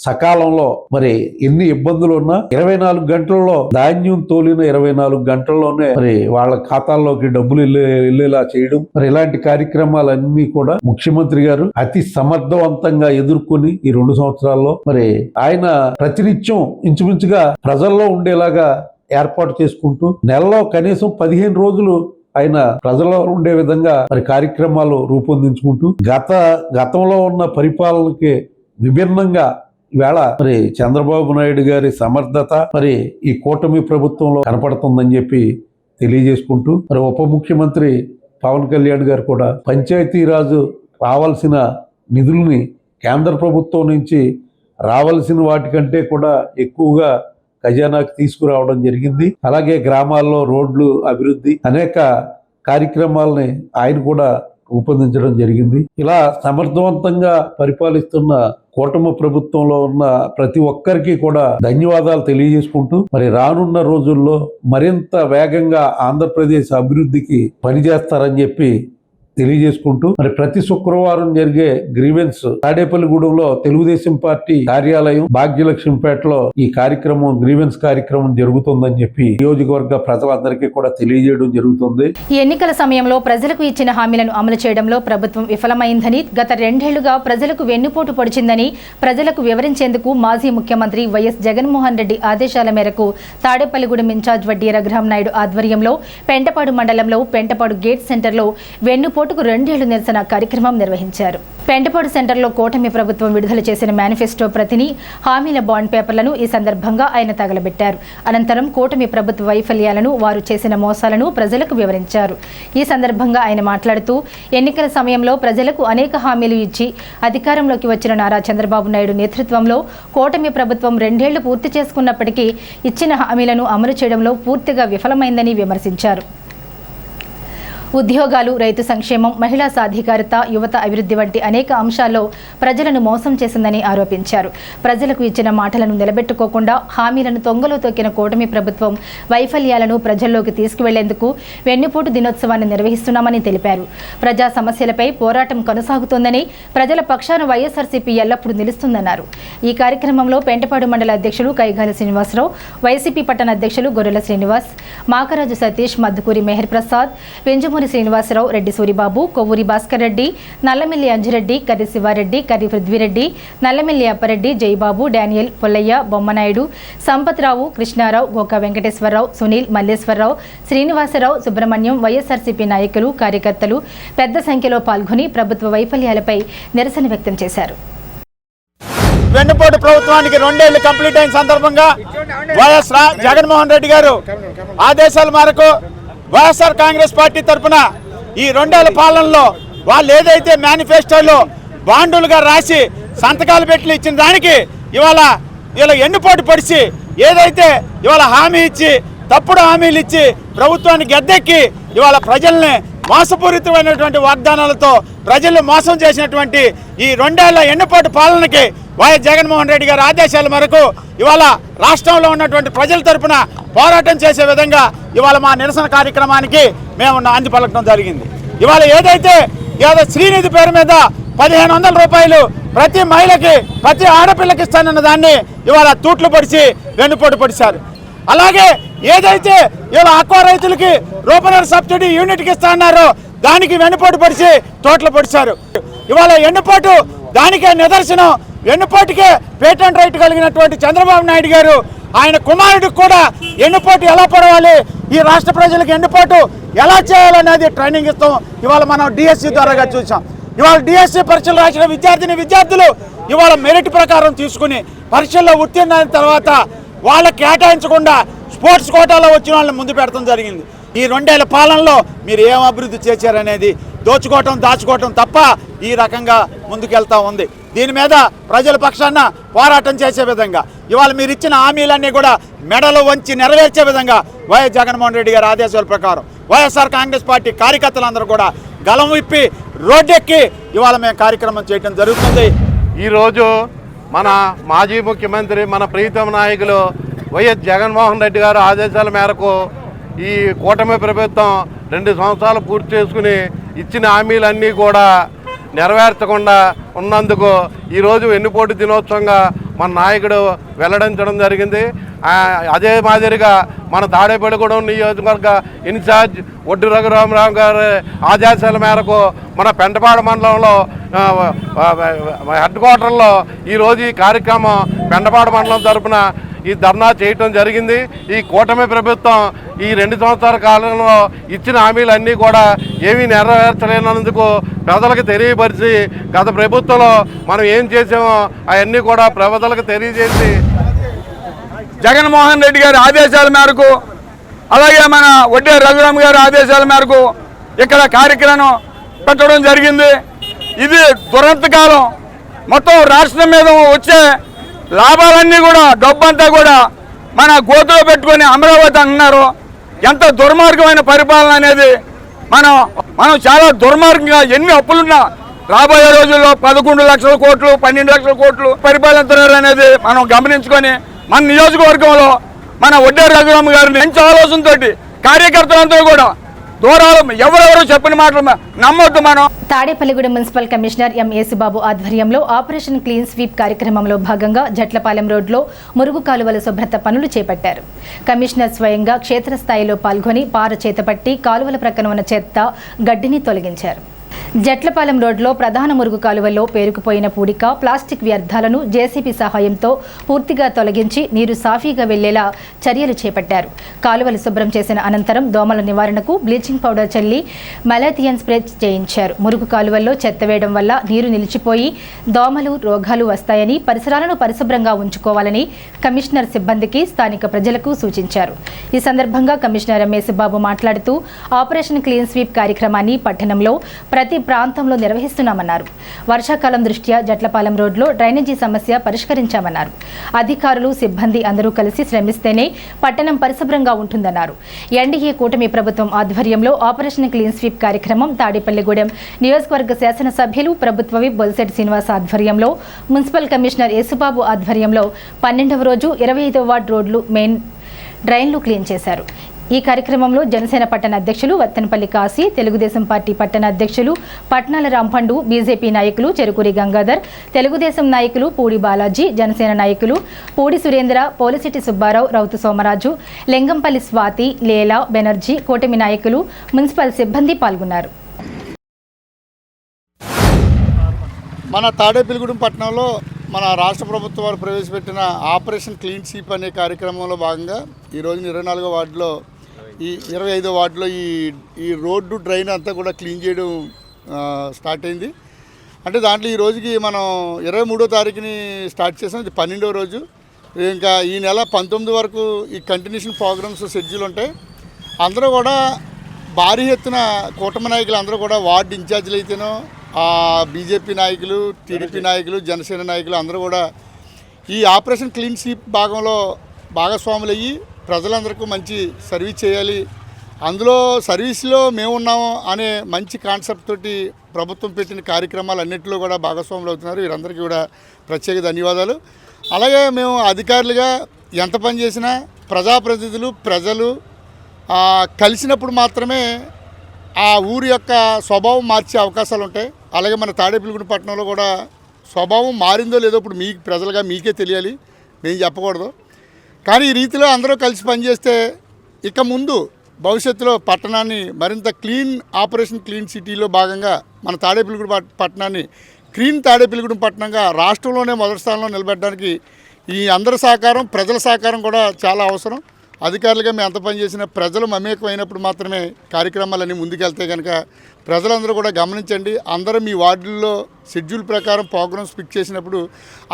సకాలంలో మరి ఎన్ని ఇబ్బందులు ఉన్నా 24 గంటల్లో ధాన్యం తోలిన 24 గంటల్లోనే మరి వాళ్ళ ఖాతాల్లోకి డబ్బులు వెళ్ళేలా చేయడం మరి ఇలాంటి కార్యక్రమాలన్నీ కూడా ముఖ్యమంత్రి గారు అతి సమర్థవంతంగా ఎదుర్కొని ఈ 2 సంవత్సరాల్లో మరి ఆయన ప్రతినిత్యం ఇంచుమించుగా ప్రజల్లో ఉండేలాగా ఏర్పాటు చేసుకుంటూ నెలలో కనీసం 15 రోజులు ఆయన ప్రజల్లో ఉండే విధంగా మరి కార్యక్రమాలు రూపొందించుకుంటూ గతంలో ఉన్న పరిపాలనకి విభిన్నంగా ఈవేళ మరి చంద్రబాబు నాయుడు గారి సమర్థత మరి ఈ కూటమి ప్రభుత్వంలో కనపడుతుందని చెప్పి తెలియజేసుకుంటూ మరి ఉప ముఖ్యమంత్రి పవన్ కళ్యాణ్ గారు కూడా పంచాయతీరాజు రావాల్సిన నిధుల్ని కేంద్ర ప్రభుత్వం నుంచి రావాల్సిన వాటికంటే కూడా ఎక్కువగా ఖజానాకి తీసుకురావడం జరిగింది. అలాగే గ్రామాల్లో రోడ్లు అభివృద్ధి అనేక కార్యక్రమాలని ఆయన కూడా రూపొందించడం జరిగింది. ఇలా సమర్థవంతంగా పరిపాలిస్తున్న కూటమి ప్రభుత్వంలో ఉన్న ప్రతి ఒక్కరికి కూడా ధన్యవాదాలు తెలియజేసుకుంటూ మరి రానున్న రోజుల్లో మరింత వేగంగా ఆంధ్రప్రదేశ్ అభివృద్ధికి పనిచేస్తారని చెప్పి తెలియజేసుకుంటూ మరి ప్రతి శుక్రవారం జరిగే గ్రీవెన్స్ తాడేపల్లిగూడెంలో తెలుగుదేశం పార్టీ కార్యాలయం భాగ్యలక్ష్మిపేటలో ఈ కార్యక్రమం గ్రీవెన్స్ కార్యక్రమం జరుగుతుందని చెప్పి నియోజకవర్గ ప్రజలందరికీ కూడా తెలియజేయడం జరుగుతుంది. ఈ ఎన్నికల సమయంలో ప్రజలకు ఇచ్చిన హామీలను అమలు చేయడంలో ప్రభుత్వం విఫలమైందని గత 2 ఏళ్లుగా ప్రజలకు వెన్నుపోటు పొడిచిందని ప్రజలకు వివరించేందుకు మాజీ ముఖ్యమంత్రి వైఎస్ జగన్మోహన్ రెడ్డి ఆదేశాల మేరకు తాడేపల్లిగూడెం ఇన్ఛార్జ్ వడ్డీ రఘురాం నాయుడు ఆధ్వర్యంలో పెంటపాడు మండలంలో పెంటపాడు గేట్ సెంటర్లో వెన్నుపోటుకు 2 ఏళ్ల నిరసన కార్యక్రమం నిర్వహించారు. పెంటపాడు సెంటర్లో కూటమి ప్రభుత్వం విడుదల చేసిన మేనిఫెస్టో ప్రతిని హామీల బాండ్ పేపర్లను ఈ సందర్భంగా ఆయన తగలబెట్టారు. అనంతరం కూటమి ప్రభుత్వ వైఫల్యాలను వారు చేసిన మోసాలను ప్రజలకు వివరించారు. ఈ సందర్భంగా ఆయన మాట్లాడుతూ ఎన్నికల సమయంలో ప్రజలకు అనేక హామీలు ఇచ్చి అధికారంలోకి వచ్చిన నారా చంద్రబాబు నాయుడు నేతృత్వంలో కూటమి ప్రభుత్వం 2 ఏళ్లు పూర్తి చేసుకున్నప్పటికీ ఇచ్చిన హామీలను అమలు చేయడంలో పూర్తిగా విఫలమైందని విమర్శించారు. ఉద్యోగాలు, రైతు సంక్షేమం, మహిళా సాధికారత, యువత అభివృద్ధి వంటి అనేక అంశాల్లో ప్రజలను మోసం చేసిందని ఆరోపించారు. ప్రజలకు ఇచ్చిన మాటలను నిలబెట్టుకోకుండా హామీలను తొంగలో తొక్కిన కూటమి ప్రభుత్వం వైఫల్యాలను ప్రజల్లోకి తీసుకువెళ్లేందుకు వెన్నుపోటు దినోత్సవాన్ని నిర్వహిస్తున్నామని తెలిపారు. ప్రజా సమస్యలపై పోరాటం కొనసాగుతోందని, ప్రజల పక్షాన వైఎస్ఆర్సీపీ ఎల్లప్పుడూ నిలుస్తుందన్నారు. ఈ కార్యక్రమంలో పెంటపాడు మండల అధ్యక్షులు కైగాలి శ్రీనివాసరావు, వైసీపీ పట్టణ అధ్యక్షులు గొర్రెల శ్రీనివాస్, మాకరాజు సతీష్, మద్దుకూరి మెహర్ ప్రసాద్, పెంజమూరి శ్రీనివాసరావు, రెడ్డి సూరిబాబు, కొవ్వూరి భాస్కర్ రెడ్డి, నల్లమిల్లి అంజిరెడ్డి, కర్రి శివారెడ్డి, కర్రి పృథ్వీరెడ్డి, నల్లమిల్లి అప్పారెడ్డి, జయబాబు, డానియల్, పొల్లయ్య, బొమ్మనాయుడు, సంపత్రావు, కృష్ణారావు, గోకా వెంకటేశ్వరరావు, సునీల్, మల్లేశ్వరరావు, శ్రీనివాసరావు, సుబ్రహ్మణ్యం, వైఎస్ఆర్సీపీ నాయకులు, కార్యకర్తలు పెద్ద సంఖ్యలో పాల్గొని ప్రభుత్వ వైఫల్యాలపై నిరసన వ్యక్తం చేశారు. వెన్నుపోటు ప్రభుత్వానికి 2 ఏళ్లు కంప్లీట్ అయిన సందర్భంగా వైఎస్ జగన్మోహన్ రెడ్డి గారు ఆదేశాల మేరకు వైఎస్ఆర్ కాంగ్రెస్ పార్టీ తరఫున ఈ 2 ఏళ్ల పాలనలో వాళ్ళు ఏదైతే మేనిఫెస్టోలో బాండులుగా రాసి సంతకాలు పెట్టి ఇచ్చిన దానికి ఇవాళ ఎన్నుపోటు పడిచి ఏదైతే ఇవాళ హామీ ఇచ్చి తప్పుడు హామీలు ఇచ్చి ప్రభుత్వాన్ని గద్దెక్కి ఇవాళ ప్రజల్ని మోసపూరితమైనటువంటి వాగ్దానాలతో ప్రజల్ని మోసం చేసినటువంటి ఈ 2 ఏళ్ల ఎన్నుపోటు పాలనకి వైఎస్ జగన్మోహన్ రెడ్డి గారి ఆదేశాల మేరకు ఇవాళ రాష్ట్రంలో ఉన్నటువంటి ప్రజల తరపున పోరాటం చేసే విధంగా ఇవాళ మా నిరసన కార్యక్రమానికి మేము నాంది పలకడం జరిగింది. ఇవాళ ఏదైతే శ్రీనిధి పేరు మీద 1500 రూపాయలు ప్రతి మహిళకి ప్రతి ఆడపిల్లకి ఇస్తానన్న దాన్ని ఇవాళ తూట్లు పొడిచి వెన్నుపోటు పొడిచారు. అలాగే ఏదైతే ఇవాళ ఆక్వా రైతులకి రూపాయల సబ్సిడీ యూనిట్కి ఇస్తా అన్నారో దానికి వెన్నుపోటు పొడిచి తోటలు పొడిచారు. ఇవాళ ఎన్నుపోటు దానికే నిదర్శనం. ఎన్నుపోటుకే పేటెంట్ రైట్ కలిగినటువంటి చంద్రబాబు నాయుడు గారు ఆయన కుమారుడికి కూడా ఎన్నుపోటు ఎలా పడవాలి, ఈ రాష్ట్ర ప్రజలకు ఎన్నుపోటు ఎలా చేయాలనేది ట్రైనింగ్ ఇస్తాం ఇవాళ మనం డిఎస్సి ద్వారాగా చూసాం. ఇవాళ డిఎస్సి పరీక్షలు రాసిన విద్యార్థులు ఇవాళ మెరిట్ ప్రకారం తీసుకుని పరీక్షల్లో ఉత్తీర్ణమైన తర్వాత వాళ్ళకి కేటాయించకుండా స్పోర్ట్స్ కోటాలో వచ్చిన వాళ్ళని ముందు పెడతాం జరిగింది. ఈ 2 ఏళ్ల పాలనలో మీరు ఏం అభివృద్ధి చేశారనేది దాచుకోవటం తప్ప ఈ రకంగా ముందుకెళ్తా ఉంది. దీని మీద ప్రజల పక్షాన పోరాటం చేసే విధంగా ఇవాళ మీరు ఇచ్చిన హామీలన్నీ కూడా మెడలు వంచి నెరవేర్చే విధంగా వైఎస్ జగన్మోహన్ రెడ్డి గారి ఆదేశాల ప్రకారం వైఎస్ఆర్ కాంగ్రెస్ పార్టీ కార్యకర్తలందరూ కూడా గలం విప్పి రోడ్డెక్కి ఇవాళ మేము కార్యక్రమం చేయడం జరుగుతుంది. ఈరోజు మన మాజీ ముఖ్యమంత్రి మన ప్రీతమ నాయకులు వైఎస్ జగన్మోహన్ రెడ్డి గారు ఆదేశాల మేరకు ఈ కూటమి ప్రభుత్వం 2 సంవత్సరాలు పూర్తి చేసుకుని ఇచ్చిన హామీలన్నీ కూడా నెరవేర్చకుండా ఉన్నందుకు ఈరోజు వెన్నుపోటు దినోత్సవంగా మన నాయకుడు వెల్లడించడం జరిగింది. అదే మాదిరిగా మన తాడేపల్లిగూడెం నియోజకవర్గ ఇన్ఛార్జ్ ఒడ్డు రఘురామరావు గారి ఆదేశాల మేరకు మన పెంటపాడు మండలంలో హెడ్ క్వార్టర్లో ఈరోజు ఈ కార్యక్రమం పెంటపాడు మండలం తరఫున ఈ ధర్నా చేయటం జరిగింది. ఈ కూటమి ప్రభుత్వం ఈ 2 సంవత్సరాల కాలంలో ఇచ్చిన హామీలన్నీ కూడా ఏమీ నెరవేర్చలేనందుకు ప్రజలకు తెలియపరిచి గత ప్రభుత్వంలో మనం ఏం చేసామో అవన్నీ కూడా ప్రజలకు తెలియజేసి జగన్మోహన్ రెడ్డి గారి ఆదేశాల మేరకు అలాగే మన ఒడ్డే రఘురామ్ గారి ఆదేశాల మేరకు ఇక్కడ కార్యక్రమం పెట్టడం జరిగింది. ఇది దురంతకాలం. మొత్తం రాష్ట్రం మీద వచ్చే లాభాలన్నీ కూడా డబ్బంతా కూడా మన గోతులో పెట్టుకొని అమరావతి అంటున్నారు. ఎంత దుర్మార్గమైన పరిపాలన అనేది మనం చాలా దుర్మార్గంగా ఎన్ని అప్పులున్నా రాబోయే రోజుల్లో 11 లక్షల కోట్లు 12 లక్షల కోట్లు పరిపాలిస్తున్నారు అనేది మనం గమనించుకొని మన నియోజకవర్గంలో మన ఒడ్డే రఘురామ్ గారిని మంచి ఆలోచనతో కార్యకర్తలందరూ కూడా దూరాలు ఎవరెవరు చెప్పిన మాటలు నమ్మొద్దు. మనం Tadepalligudem municipal commissioner M Yesubabu ఆధ్వర్యంలో ఆపరేషన్ క్లీన్ స్వీప్ కార్యక్రమంలో భాగంగా జట్లపాలెం రోడ్లో మురుగు కాలువల శుభ్రత పనులు చేపట్టారు. కమిషనర్ స్వయంగా క్షేత్రస్థాయిలో పాల్గొని పార చేతపట్టి కాలువల ప్రక్కన ఉన్న చెత్త గడ్డిని తొలగించారు. జట్లపాలెం రోడ్లో ప్రధాన మురుగు కాలువల్లో పేరుకుపోయిన పూడిక ప్లాస్టిక్ వ్యర్థాలను జేసీబీ సహాయంతో పూర్తిగా తొలగించి నీరు సాఫీగా వెళ్లేలా చర్యలు చేపట్టారు. కాలువలు శుభ్రం చేసిన అనంతరం దోమల నివారణకు బ్లీచింగ్ పౌడర్ చల్లి మెలాథియన్ స్ప్రే చేయించారు. మురుగు కాలువల్లో చెత్త వేయడం వల్ల నీరు నిలిచిపోయి దోమలు రోగాలు వస్తాయని పరిసరాలను పరిశుభ్రంగా ఉంచుకోవాలని కమిషనర్ సిబ్బందికి స్థానిక ప్రజలకు సూచించారు. ఈ సందర్భంగా కమిషనర్ ఎం యేసుబాబు మాట్లాడుతూ ఆపరేషన్ క్లీన్ స్వీప్ కార్యక్రమాన్ని పట్టణంలో ప్రతి ప్రాంతంలో నిర్వహిస్తున్నామన్నారు. వర్షాకాలం దృష్ట్యా జట్లపాలెం రోడ్లో డ్రైనేజీ సమస్య పరిష్కరించామన్నారు. అధికారులు సిబ్బంది అందరూ కలిసి శ్రమిస్తేనే పట్టణం పరిశుభ్రంగా ఉంటుందన్నారు. ఎన్డీఏ కూటమి ప్రభుత్వం ఆధ్వర్యంలో ఆపరేషన్ క్లీన్ స్వీప్ కార్యక్రమం తాడేపల్లిగూడెం నియోజకవర్గ శాసనసభ్యులు ప్రభుత్వ విప్ బొలిశెట్టి శ్రీనివాస్ ఆధ్వర్యంలో మున్సిపల్ కమిషనర్ యేసుబాబు ఆధ్వర్యంలో 12వ రోజు 25వ వార్డు రోడ్లు మెయిన్ డ్రైన్లు క్లీన్ చేశారు. ఈ కార్యక్రమంలో జనసేన పట్టణ అధ్యక్షులు వత్తనపల్లి కాశీ, తెలుగుదేశం పార్టీ పట్టణ అధ్యక్షులు పట్నాల రాంపండు, బీజేపీ నాయకులు చెరుకూరి గంగాధర్, తెలుగుదేశం నాయకులు పూడి బాలాజీ, జనసేన నాయకులు పూడి సురేంద్ర, పోలిశెట్టి సుబ్బారావు, రౌతు సోమరాజు, లింగంపల్లి స్వాతి, లేలా బెనర్జీ, కూటమి నాయకులు, మున్సిపల్ సిబ్బంది పాల్గొన్నారు. మన తాడేపల్లిగూడెం పట్టణంలో మన రాష్ట్ర ప్రభుత్వం వారు ప్రవేశపెట్టిన ఆపరేషన్ క్లీన్ స్వీప్ అనే కార్యక్రమంలో భాగంగా ఈరోజు 24వ వార్డులో 25వ వార్డులో ఈ రోడ్డు డ్రైన్ అంతా కూడా క్లీన్ చేయడం స్టార్ట్ అయింది. అంటే దాంట్లో ఈ రోజుకి మనం 23వ తారీఖుని స్టార్ట్ చేసాం. ఇది 12వ రోజు. ఇంకా ఈ నెల 19 వరకు ఈ కంటిన్యూషన్ ప్రోగ్రామ్స్ షెడ్యూల్ ఉంటాయి. అందరూ కూడా భారీ ఎత్తున కూటమి నాయకులు అందరూ కూడా వార్డు ఇన్ఛార్జీలు అయితేనో బీజేపీ నాయకులు, టీడీపీ నాయకులు, జనసేన నాయకులు అందరూ కూడా ఈ ఆపరేషన్ క్లీన్ స్వీప్ భాగంలో భాగస్వాములు అయ్యి ప్రజలందరికీ మంచి సర్వీస్ చేయాలి, అందులో సర్వీస్లో మేమున్నాము అనే మంచి కాన్సెప్ట్ తోటి ప్రభుత్వం పెట్టిన కార్యక్రమాలు అన్నింటిలో కూడా భాగస్వాములు అవుతున్నారు. వీరందరికీ కూడా ప్రత్యేక ధన్యవాదాలు. అలాగే మేము అధికారులుగా ఎంత పని చేసినా ప్రజాప్రతినిధులు, ప్రజలు కలిసినప్పుడు మాత్రమే ఆ ఊరి యొక్క స్వభావం మార్చే అవకాశాలు ఉంటాయి. అలాగే మన తాడేపల్లిగూడెం పట్టణంలో కూడా స్వభావం మారిందో లేదో ఇప్పుడు మీకు ప్రజలుగా మీకే తెలియాలి, మేము చెప్పకూడదు. కానీ ఈ రీతిలో అందరూ కలిసి పనిచేస్తే ఇక ముందు భవిష్యత్తులో పట్టణాన్ని మరింత క్లీన్ ఆపరేషన్ క్లీన్ సిటీలో భాగంగా మన తాడేపల్లిగూడెం పట్టణాన్ని క్లీన్ తాడేపల్లిగూడెం పట్టణంగా రాష్ట్రంలోనే మొదటి స్థానంలో నిలబెట్టడానికి ఈ అందరి సహకారం, ప్రజల సహకారం కూడా చాలా అవసరం. అధికారులుగా మేము ఎంత పని చేసినా ప్రజలు మమేకమైనప్పుడు మాత్రమే కార్యక్రమాలన్నీ ముందుకెళ్తే కనుక ప్రజలందరూ కూడా గమనించండి. అందరూ మీ వార్డుల్లో షెడ్యూల్ ప్రకారం ప్రోగ్రామ్స్ ఫిక్స్ చేసినప్పుడు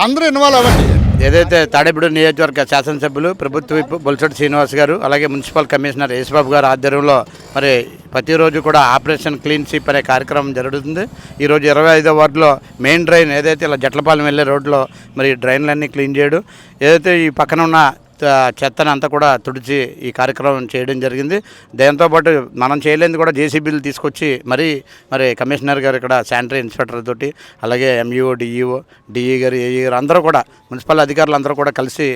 అందరూ ఇన్వాల్వ్ అవ్వండి. ఏదైతే తాడేపల్లి నియోజకవర్గ శాసనసభ్యులు, ప్రభుత్వ విప్ బొలిశెట్టి శ్రీనివాస్ గారు, అలాగే మున్సిపల్ కమిషనర్ యేసుబాబు గారు ఆధ్వర్యంలో మరి ప్రతిరోజు కూడా ఆపరేషన్ క్లీన్ స్వీప్ అనే కార్యక్రమం జరుగుతుంది. ఈరోజు 25వ వార్డులో మెయిన్ డ్రైన్ ఏదైతే ఇలా జట్లపాలెం వెళ్ళే రోడ్లో మరి డ్రైన్లన్నీ క్లీన్ చేయడం, ఏదైతే ఈ పక్కన ఉన్న చెత్తను అంతా కూడా తుడిచి ఈ కార్యక్రమం చేయడం జరిగింది. దాంతోపాటు మనం చేయలేనిది కూడా జేసీబీలు తీసుకొచ్చి మరి కమిషనర్ గారు ఇక్కడ శానిటరీ ఇన్స్పెక్టర్ తోటి, అలాగే ఎంఈఓ, డిఈఓ, డిఈ గారు, ఏఈ గారు అందరూ కూడా మున్సిపల్ అధికారులు అందరూ కూడా కలిసి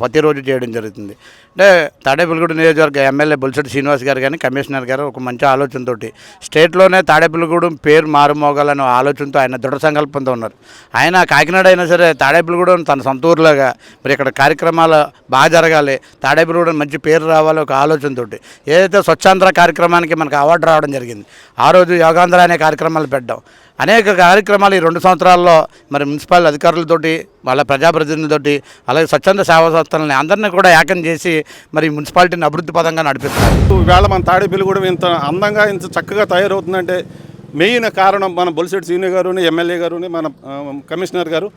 ప్రతిరోజు చేయడం జరుగుతుంది. అంటే తాడేపల్లిగూడెం నియోజకవర్గ ఎమ్మెల్యే బొలిశెట్టి శ్రీనివాస్ గారు కానీ కమిషనర్ గారు ఒక మంచి ఆలోచనతోటి స్టేట్లోనే తాడేపల్లిగూడెం పేరు మారుమోగాలనే ఆలోచనతో ఆయన దృఢ సంకల్పంతో ఉన్నారు. ఆయన కాకినాడ అయినా సరే తాడేపల్లిగూడెం తన సొంత ఊరులాగా మరి ఇక్కడ కార్యక్రమాలు బాగా జరగాలి, తాడేపల్లిగూడెం మంచి పేరు రావాలి ఒక ఆలోచనతోటి ఏదైతే స్వచ్ఛాంధ్ర కార్యక్రమానికి మనకు అవార్డు రావడం జరిగింది. ఆ రోజు యోగాంధ్ర అనే కార్యక్రమాలు పెట్టాం. అనేక కార్యక్రమాలు ఈ 2 సంవత్సరాల్లో మరి మున్సిపల్ అధికారులతోటి, వాళ్ళ ప్రజాప్రతినిధులతోటి, అలాగే స్వచ్ఛంద సేవా సంస్థలని అందరినీ కూడా ఏకం చేసి మరి మున్సిపాలిటీని అభివృద్ధి పదంగా నడిపిస్తారు. ఈవేళ మన తాడేపల్లిగూడెం ఇంత అందంగా ఇంత చక్కగా తయారవుతుందంటే మెయిన్ కారణం మన బొలిశెట్టి శ్రీను గారుని, ఎమ్మెల్యే గారుని, మన కమిషనర్ గారు.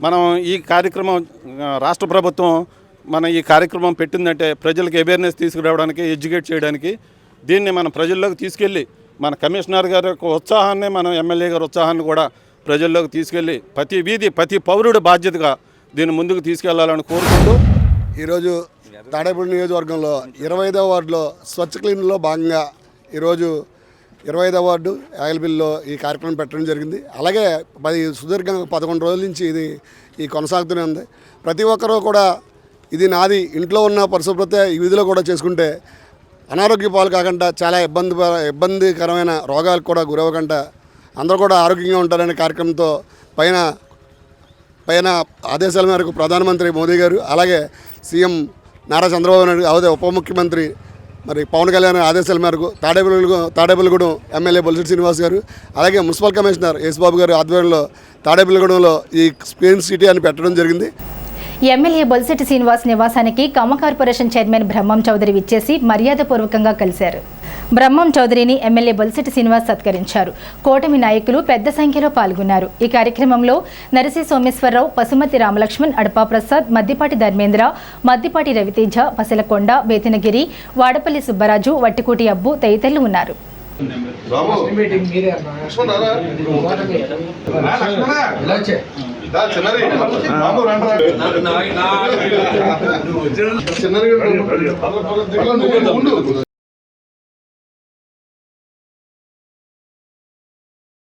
మనం ఈ కార్యక్రమం రాష్ట్ర ప్రభుత్వం మన ఈ కార్యక్రమం పెట్టిందంటే ప్రజలకు అవేర్నెస్ తీసుకురావడానికి, ఎడ్యుకేట్ చేయడానికి. దీన్ని మన ప్రజల్లోకి తీసుకెళ్ళి మన కమిషనర్ గారి యొక్క ఉత్సాహాన్ని, మన ఎమ్మెల్యే గారి ఉత్సాహాన్ని కూడా ప్రజల్లోకి తీసుకెళ్ళి ప్రతి వీధి, ప్రతి పౌరుడు బాధ్యతగా దీన్ని ముందుకు తీసుకెళ్లాలని కోరుకుంటూ ఈరోజు తాడేపల్లి నియోజకవర్గంలో 25వ వార్డులో స్వచ్ఛ క్లీన్లో భాగంగా ఈరోజు 25వ వార్డు యాగలపల్లిలో ఈ కార్యక్రమం పెట్టడం జరిగింది. అలాగే సుదీర్ఘంగా 11 రోజుల నుంచి ఇది కొనసాగుతూనే ఉంది. ప్రతి ఒక్కరూ కూడా ఇది నాది, ఇంట్లో ఉన్న పరిశుభ్రత ఈ విధిలో కూడా చేసుకుంటే అనారోగ్య పాలు కాకుండా చాలా ఇబ్బందికరమైన రోగాలకు కూడా గురవ్వకుండా అందరూ కూడా ఆరోగ్యంగా ఉంటారనే కార్యక్రమంతో పైన ఆదేశాల మేరకు ప్రధానమంత్రి మోదీ గారు, అలాగే సీఎం నారా చంద్రబాబు నాయుడు, అలాగే ఉప ముఖ్యమంత్రి మరి పవన్ కళ్యాణ్ ఆదేశాల మేరకు తాడేపల్లిగూడెం ఎమ్మెల్యే బొలిశెట్టి శ్రీనివాస్ గారు, అలాగే మున్సిపల్ కమిషనర్ యేసుబాబు గారు ఆధ్వర్యంలో తాడేపల్లిగూడెంలో ఈ క్లీన్ సిటీ అని పెట్టడం జరిగింది. ఎమ్మెల్యే బొలిశెట్టి శ్రీనివాస్ నివాసానికి కమ్మ కార్పొరేషన్ చైర్మన్ బ్రహ్మం చౌదరి విచ్చేసి మర్యాదపూర్వకంగా కలిశారు. బ్రహ్మం చౌదరిని ఎమ్మెల్యే బొలిశెట్టి శ్రీనివాస్ సత్కరించారు. కూటమి నాయకులు పెద్ద సంఖ్యలో పాల్గొన్నారు. ఈ కార్యక్రమంలో నరసి సోమేశ్వరరావు, పసుమతి రామలక్ష్మణ్, అడపా ప్రసాద్, మద్దిపాటి ధర్మేంద్ర, మద్దిపాటి రవితేజ, పసలకొండ, బేతినగిరి, వాడపల్లి సుబ్బరాజు, వట్టికోటి అబ్బు తదితరులు ఉన్నారు.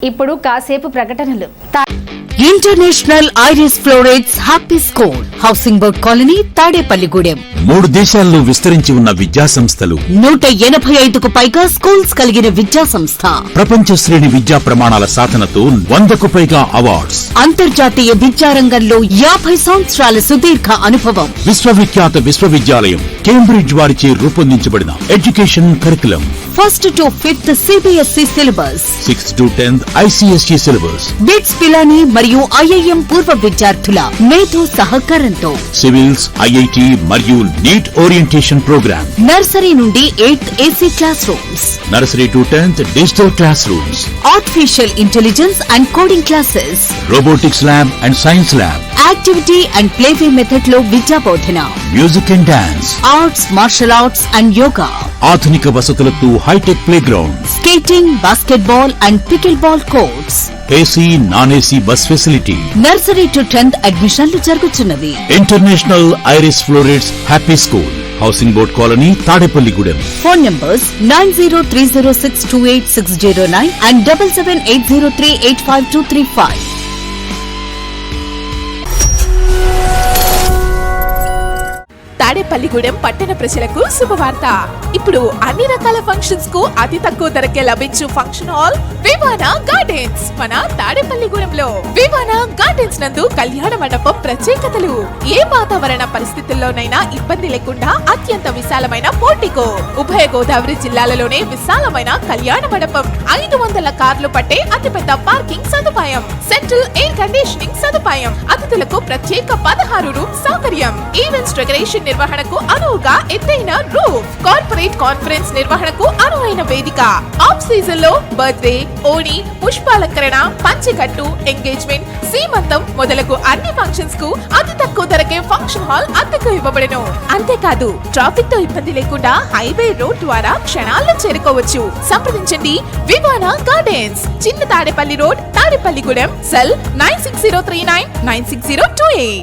ఇప్పుడు కాసేపు ప్రకటనలు. International iris florets happy school, housing board colony, Tadepalligudem. 3 దేశాల్లో విస్తరించి ఉన్న విద్యా సంస్థలు, 185కు పైగా స్కూల్స్ కలిగిన విద్యా సంస్థ, ప్రపంచ శ్రేణి విద్యా ప్రమాణాల సాధనతో 100కు పైగా అవార్డ్స్, అంతర్జాతీయ విద్యారంగంలో 50 సంవత్సరాల సుదీర్ఘ అనుభవం. విశ్వవిఖ్యాత విశ్వవిద్యాలయం కేంబ్రిడ్జ్ వారిచే రూపొందించబడిన education curriculum, 1st to 5th CBSE syllabus, 6th to 10th ICSE syllabus, BITS Pilani మరియు IIM పూర్వ విద్యార్థుల మేధో సహకారంతో సివిల్స్, IIT మరియు నీట్ ఓరియంటేషన్ ప్రోగ్రామ్, నర్సరీ నుండి 8th AC class rooms, nursery to 10th digital class rooms, artificial intelligence and coding classes, robotics lab and science lab, activity and playway method లో విద్యా బోధన, music and dance, arts, martial arts and yoga, ఆధునిక వసతులతో hitech play ground, skating, basketball and pickleball courts. AC, non-AC bus facility. Nursery to 10th admissionలు జరుగుతున్నవి. International Iris Florids Happy School. Housing Board Colony, Tadepalligudem. Phone numbers 9030628609 and 7780385235. Tadepalligudem పట్టణ ప్రజలకు శుభవార్త. ఇప్పుడు అన్ని రకాల functions కు అతి తక్కువ ధరకే లభించు ఫంక్షన్ హాల్ వివానా గార్డెన్స్ మన తాడేపల్లిగూడెంలో. వివానా గార్డెన్స్ నందు కళ్యాణ మండపం ప్రత్యేకతలు. ఏ వాతావరణ పరిస్థితుల్లోనైనా ఇబ్బంది లేకుండా అత్యంత విశాలమైన పోర్టికో, ఉభయ గోదావరి జిల్లాలలోనే విశాలమైన కళ్యాణ మండపం, 500 కార్లు పట్టే అతిపెద్ద పార్కింగ్ సదుపాయం, సెంట్రల్ ఎయిర్ కండిషనింగ్ సదుపాయం, అతిథులకు ప్రత్యేక 16 రూమ్ సౌకర్యం, ఈవెంట్స్ డెకరేషన్ నిర్వహణకు అనువుగా ఎత్తైన రూఫ్, కార్పొరేట్ కాన్ఫరెన్స్ నిర్వహణకు అనువైన వేదిక, ఆఫ్ సీజన్ లో బర్త్డే, ఓణి, పుష్పాలంకరణ, పంచకట్టు, ఎంగేజ్మెంట్, సీమంతం మొదలగు అన్ని ఫంక్షన్స్ కు అతి తక్కువ ధరకే ఫంక్షన్ హాల్ అద్దెకు ఇవ్వబడను. అంతేకాదు ట్రాఫిక్ తో ఇబ్బంది లేకుండా హైవే రోడ్ ద్వారా క్షణాల్లో చేరుకోవచ్చు. సంప్రదించండి వివానా గార్డెన్స్, చిన్న Tadepalli road, Tadepalligudem. Cell 9603996028.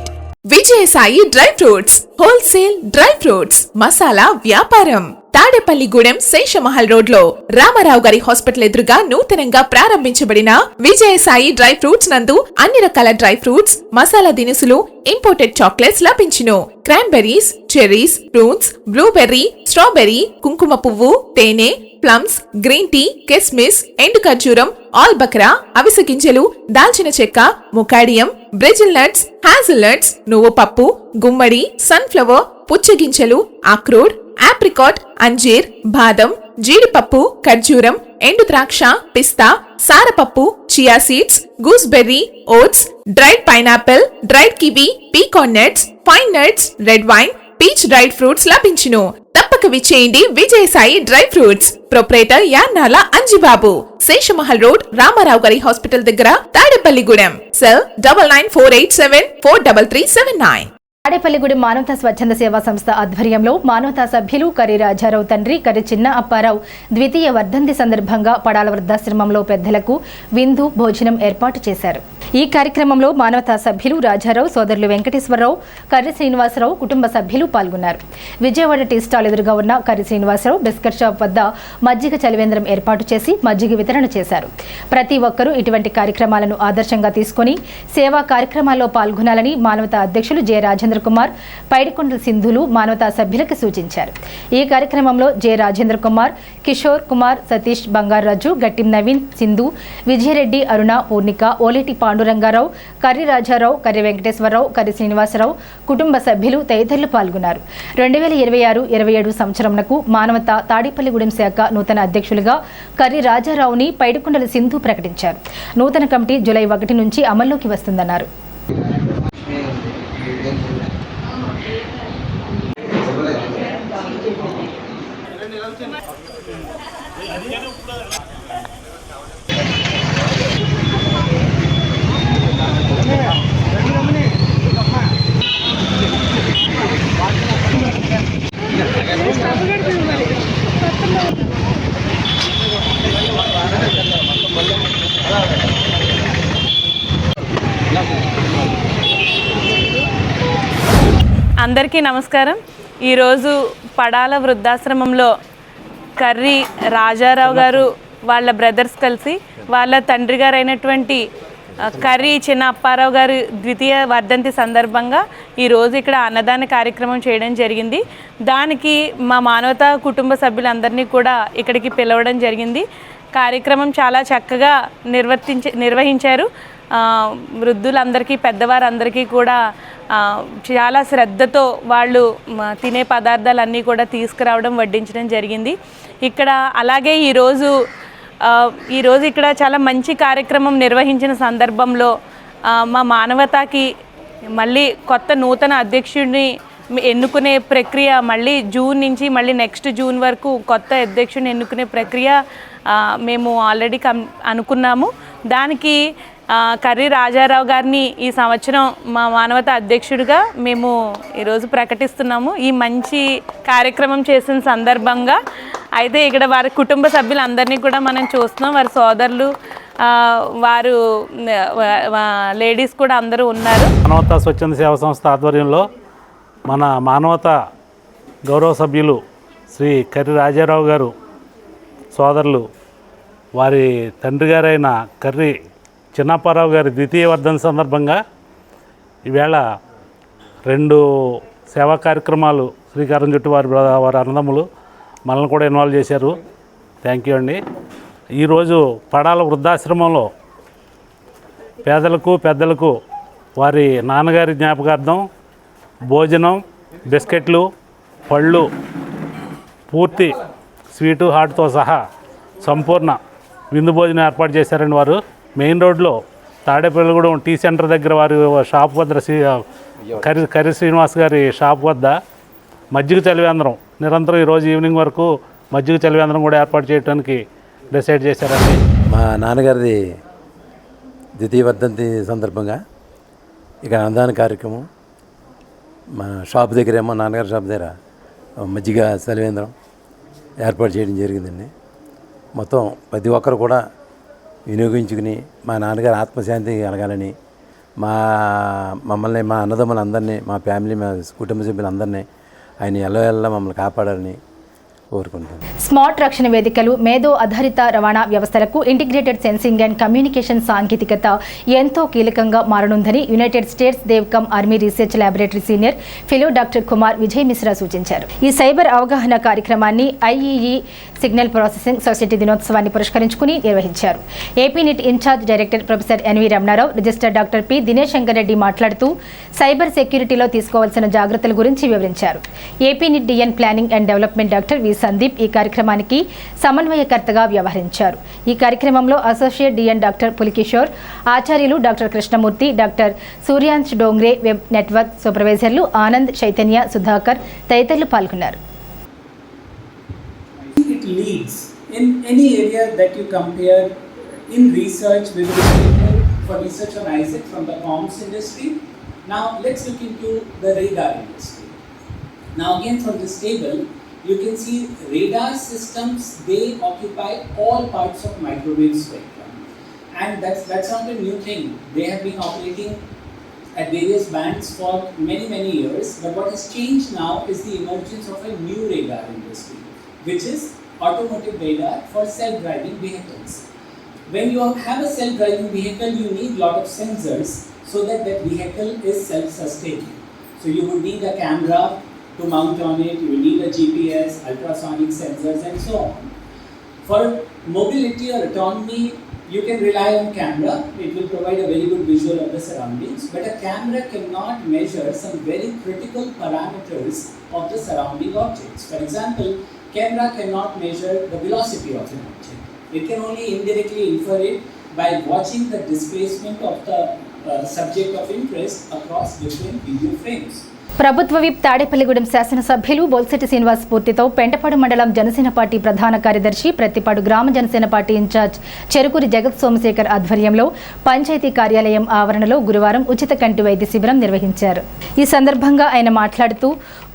Vijayasai dry fruits wholesale dry fruits masala వ్యాపారం. తాడేపల్లిగూడెం శేషమహల్ రోడ్ లో రామారావు గారి హాస్పిటల్ ఎదురుగా నూతనంగా ప్రారంభించబడిన విజయసాయి డ్రై ఫ్రూట్స్ నందు అన్ని రకాల డ్రై ఫ్రూట్స్, మసాలా దినుసులు, ఇంపోర్టెడ్ చాక్లెట్స్ లభించును. Cranberries, cherries, fruits, blueberry, strawberry, కుంకుమ పువ్వు, తేనె, ప్లమ్స్, గ్రీన్ టీ, కిస్మిస్, ఎండు ఖర్జూరం, ఆల్బక్రా, అవిసె గింజలు, దాల్చిన చెక్క, ముకాడియం, బ్రెజిల్ నట్స్, హ్యాజల్ నట్స్, నువ్వు పప్పు, గుమ్మడి, సన్ఫ్లవర్, పుచ్చగింజలు, అక్రోడ్, ఆప్రికాట్, అంజీర్, బాదం, జీడిపప్పు, ఖర్జూరం, ఎండు ద్రాక్ష, పిస్తా, సారపప్పు, chia seeds, gooseberry, oats, dried pineapple, dried kiwi, pecan nuts, fine nuts, red wine, peach dried fruits లభించును. తప్పక విచ్చేయండి Vijayasai dry fruits. Proprietor Yannala Anjibabu, Seshamahal road, Ramarao గారి హాస్పిటల్ దగ్గర, తాడేపల్లిగూడెం. సెల్ 9948743379. తాడేపల్లిగూడెం మానవతా స్వచ్ఛంద సేవా సంస్థ ఆధ్వర్యంలో మానవతా సభ్యులు కర్రి రాజారావు తండ్రి కర్రి చిన్న అప్పారావు ద్వితీయ వర్ధంతి సందర్భంగా పడాల వృద్ధాశ్రమంలో పెద్దలకు విందు భోజనం ఏర్పాటు చేశారు. ఈ కార్యక్రమంలో మానవతా సభ్యులు రాజారావు, సోదరులు వెంకటేశ్వరరావు, కర్రి శ్రీనివాసరావు కుటుంబ సభ్యులు పాల్గొన్నారు. విజయవాడ టీ స్టాల్ ఎదురుగా ఉన్న కర్రి శ్రీనివాసరావు బిస్కెట్ షాప్ వద్ద మజ్జిగ చలివేంద్రం ఏర్పాటు చేసి మజ్జిగ వితరణ చేశారు. ప్రతి ఒక్కరూ ఇటువంటి కార్యక్రమాలను ఆదర్శంగా తీసుకుని సేవా కార్యక్రమాల్లో పాల్గొనాలని మానవతా అధ్యక్షులు జె రాజేంద్ర కుమార్, పైడికొండల సింధులు మానవతా సభ్యులకు సూచించారు. ఈ కార్యక్రమంలో జె రాజేంద్ర కుమార్, కిషోర్ కుమార్, సతీష్, బంగారాజు, గట్టిం నవీన్, సింధు, విజయరెడ్డి, అరుణ, పూర్ణిక, ఓలేటి పాండురంగారావు, కర్రి రాజారావు, కర్రి వెంకటేశ్వరరావు, కర్రి శ్రీనివాసరావు కుటుంబ సభ్యులు తదితరులు పాల్గొన్నారు. 2026-27 సంవత్సరంకు మానవతా తాడేపల్లిగూడెం శాఖ నూతన అధ్యక్షులుగా కర్రి రాజారావుని పైడికొండల సింధు ప్రకటించారు. నూతన కమిటీ జూలై 1 నుంచి అమల్లోకి వస్తుందన్నారు. అందరికీ నమస్కారం. ఈరోజు పడాల వృద్ధాశ్రమంలో కర్రి రాజారావు గారు వాళ్ళ బ్రదర్స్ కలిసి వాళ్ళ తండ్రి గారు అయినటువంటి కర్రి చిన్న అప్పారావు గారు ద్వితీయ వర్ధంతి సందర్భంగా ఈరోజు ఇక్కడ అన్నదాన కార్యక్రమం చేయడం జరిగింది. దానికి మా మానవతా కుటుంబ సభ్యులందరినీ కూడా ఇక్కడికి పిలవడం జరిగింది. కార్యక్రమం చాలా చక్కగా నిర్వహించారు. వృద్ధులందరికీ, పెద్దవారందరికీ కూడా చాలా శ్రద్ధతో వాళ్ళు తినే పదార్థాలన్నీ కూడా తీసుకురావడం, వడ్డించడం జరిగింది ఇక్కడ. అలాగే ఈరోజు ఇక్కడ చాలా మంచి కార్యక్రమం నిర్వహించిన సందర్భంలో మా మానవతాకి మళ్ళీ కొత్త నూతన అధ్యక్షుడిని ఎన్నుకునే ప్రక్రియ మళ్ళీ జూన్ నుంచి మళ్ళీ నెక్స్ట్ జూన్ వరకు కొత్త అధ్యక్షుడిని ఎన్నుకునే ప్రక్రియ మేము ఆల్రెడీ అనుకున్నాము. దానికి కర్రి రాజారావు గారిని ఈ సంవత్సరం మా మానవతా అధ్యక్షుడిగా మేము ఈరోజు ప్రకటిస్తున్నాము. ఈ మంచి కార్యక్రమం చేసిన సందర్భంగా అయితే ఇక్కడ వారి కుటుంబ సభ్యులందరినీ కూడా మనం చూస్తున్నాం. వారి సోదరులు, వారు లేడీస్ కూడా అందరూ ఉన్నారు. మానవతా స్వచ్ఛంద సేవా సంస్థ ఆధ్వర్యంలో మన మానవతా గౌరవ సభ్యులు శ్రీ కర్రి రాజారావు గారు సోదరులు వారి తండ్రి గారైన కర్రి చిన్నప్పారావు గారి ద్వితీయ వర్ధంతి సందర్భంగా ఈవేళ 2 సేవా కార్యక్రమాలు శ్రీకారం చుట్టూ వారి అన్నదమ్ములు మనల్ని కూడా ఇన్వాల్వ్ చేశారు. థ్యాంక్ యూ అండి. ఈరోజు పడాల వృద్ధాశ్రమంలో పేదలకు పెద్దలకు వారి నాన్నగారి జ్ఞాపకార్థం భోజనం, బిస్కెట్లు, పళ్ళు, పూర్తి స్వీటు హాట్తో సహా సంపూర్ణ విందు భోజనం ఏర్పాటు చేశారండి. వారు మెయిన్ రోడ్లో తాడేపల్లిగూడెం టీ సెంటర్ దగ్గర వారి షాప్ వద్ద కర్రి శ్రీనివాస్ గారి షాప్ వద్ద మజ్జిగ చలివేంద్రం నిరంతరం ఈరోజు ఈవినింగ్ వరకు మజ్జిగ చలివేంద్రం కూడా ఏర్పాటు చేయడానికి డిసైడ్ చేశారండి. మా నాన్నగారిది ద్వితీయ వర్ధంతి సందర్భంగా ఇక అన్నదాన కార్యక్రమం మా షాప్ దగ్గరేమో నాన్నగారి షాప్ దగ్గర మజ్జిగ చలివేంద్రం ఏర్పాటు చేయడం జరిగిందండి. మొత్తం ప్రతి ఒక్కరు కూడా వినియోగించుకుని మా నాన్నగారి ఆత్మశాంతి కలగాలని మమ్మల్ని, మా అన్నదమ్ములందరినీ, మా ఫ్యామిలీ, మా కుటుంబ సభ్యులందరినీ ఆయన ఎల్లవేళలా మమ్మల్ని కాపాడాలని కోరుకుంటున్నాను. స్మార్ట్ రక్షణ వేదికలు, మేధో ఆధారిత రవాణా వ్యవస్థలకు ఇంటిగ్రేటెడ్ సెన్సింగ్ అండ్ కమ్యూనికేషన్ సాంకేతికత ఎంతో కీలకంగా మారనుందని United States DEVCOM army research laboratory senior fellow doctor Kumar Vijay Mishra సూచించారు. ఈ సైబర్ అవగాహన కార్యక్రమాన్ని ఐఈఈ సిగ్నల్ ప్రాసెసింగ్ సొసైటీ దినోత్సవాన్ని పురస్కరించుకుని నిర్వహించారు. AP NIT incharge director professor NV Ramanarao, register doctor P Dinesh Shankar Reddy మాట్లాడుతూ సైబర్ సెక్యూరిటీలో తీసుకోవాల్సిన జాగ్రత్తల గురించి వివరించారు. AP NIT DN planning and development doctor V Sandeep ఈ కార్యక్రమానికి సమన్వయకర్తగా వ్యవహరించారు. ఈ కార్యక్రమంలో అసోసియేట్ డిఎన్ డాక్టర్ పులికిషోర్, ఆచార్యులు doctor Krishnamurthy, doctor Suryansh Dongre, web network సూపర్వైజర్లు ఆనంద్, చైతన్య, సుధాకర్ తదితరులు పాల్గొన్నారు. It leads in any area that you compare in research with for research on ISAC from the comms industry. Now let's look into the radar industry. Now again from this table you can see radar systems, they occupy all parts of microwave spectrum, and that's not a new thing. They have been operating at various bands for many years, but what has changed now is the emergence of a new radar industry, which is automotive radar for self-driving vehicles. When you have a self-driving vehicle, you need lot of sensors so that that vehicle is self-sustaining. So you would need a camera to mount on it, you will need a GPS, ultrasonic sensors and so on. For mobility or autonomy, you can rely on camera. It will provide a very good visual of the surroundings, but a camera cannot measure some very critical parameters of the surrounding objects. For example, camera cannot measure the velocity of an object. It can only indirectly infer it by watching the displacement of the subject of interest across different video frames. ప్రభుత్వ whip Tadepalligudem శాసనసభ్యులు బొల్సెట్టి శ్రీనివాస్ స్ఫూర్తితో పెంటపాడు మండలం Janasena party ప్రధాన కార్యదర్శి, ప్రతిపాడు గ్రామ Janasena party incharge Cherukuri జగత్ సోమశేఖర్ ఆధ్వర్యంలో పంచాయతీ కార్యాలయం ఆవరణలో గురువారం ఉచిత కంటి వైద్య శిబిరం నిర్వహించారు. ఈ సందర్భంగా ఆయన మాట్లాడుతూ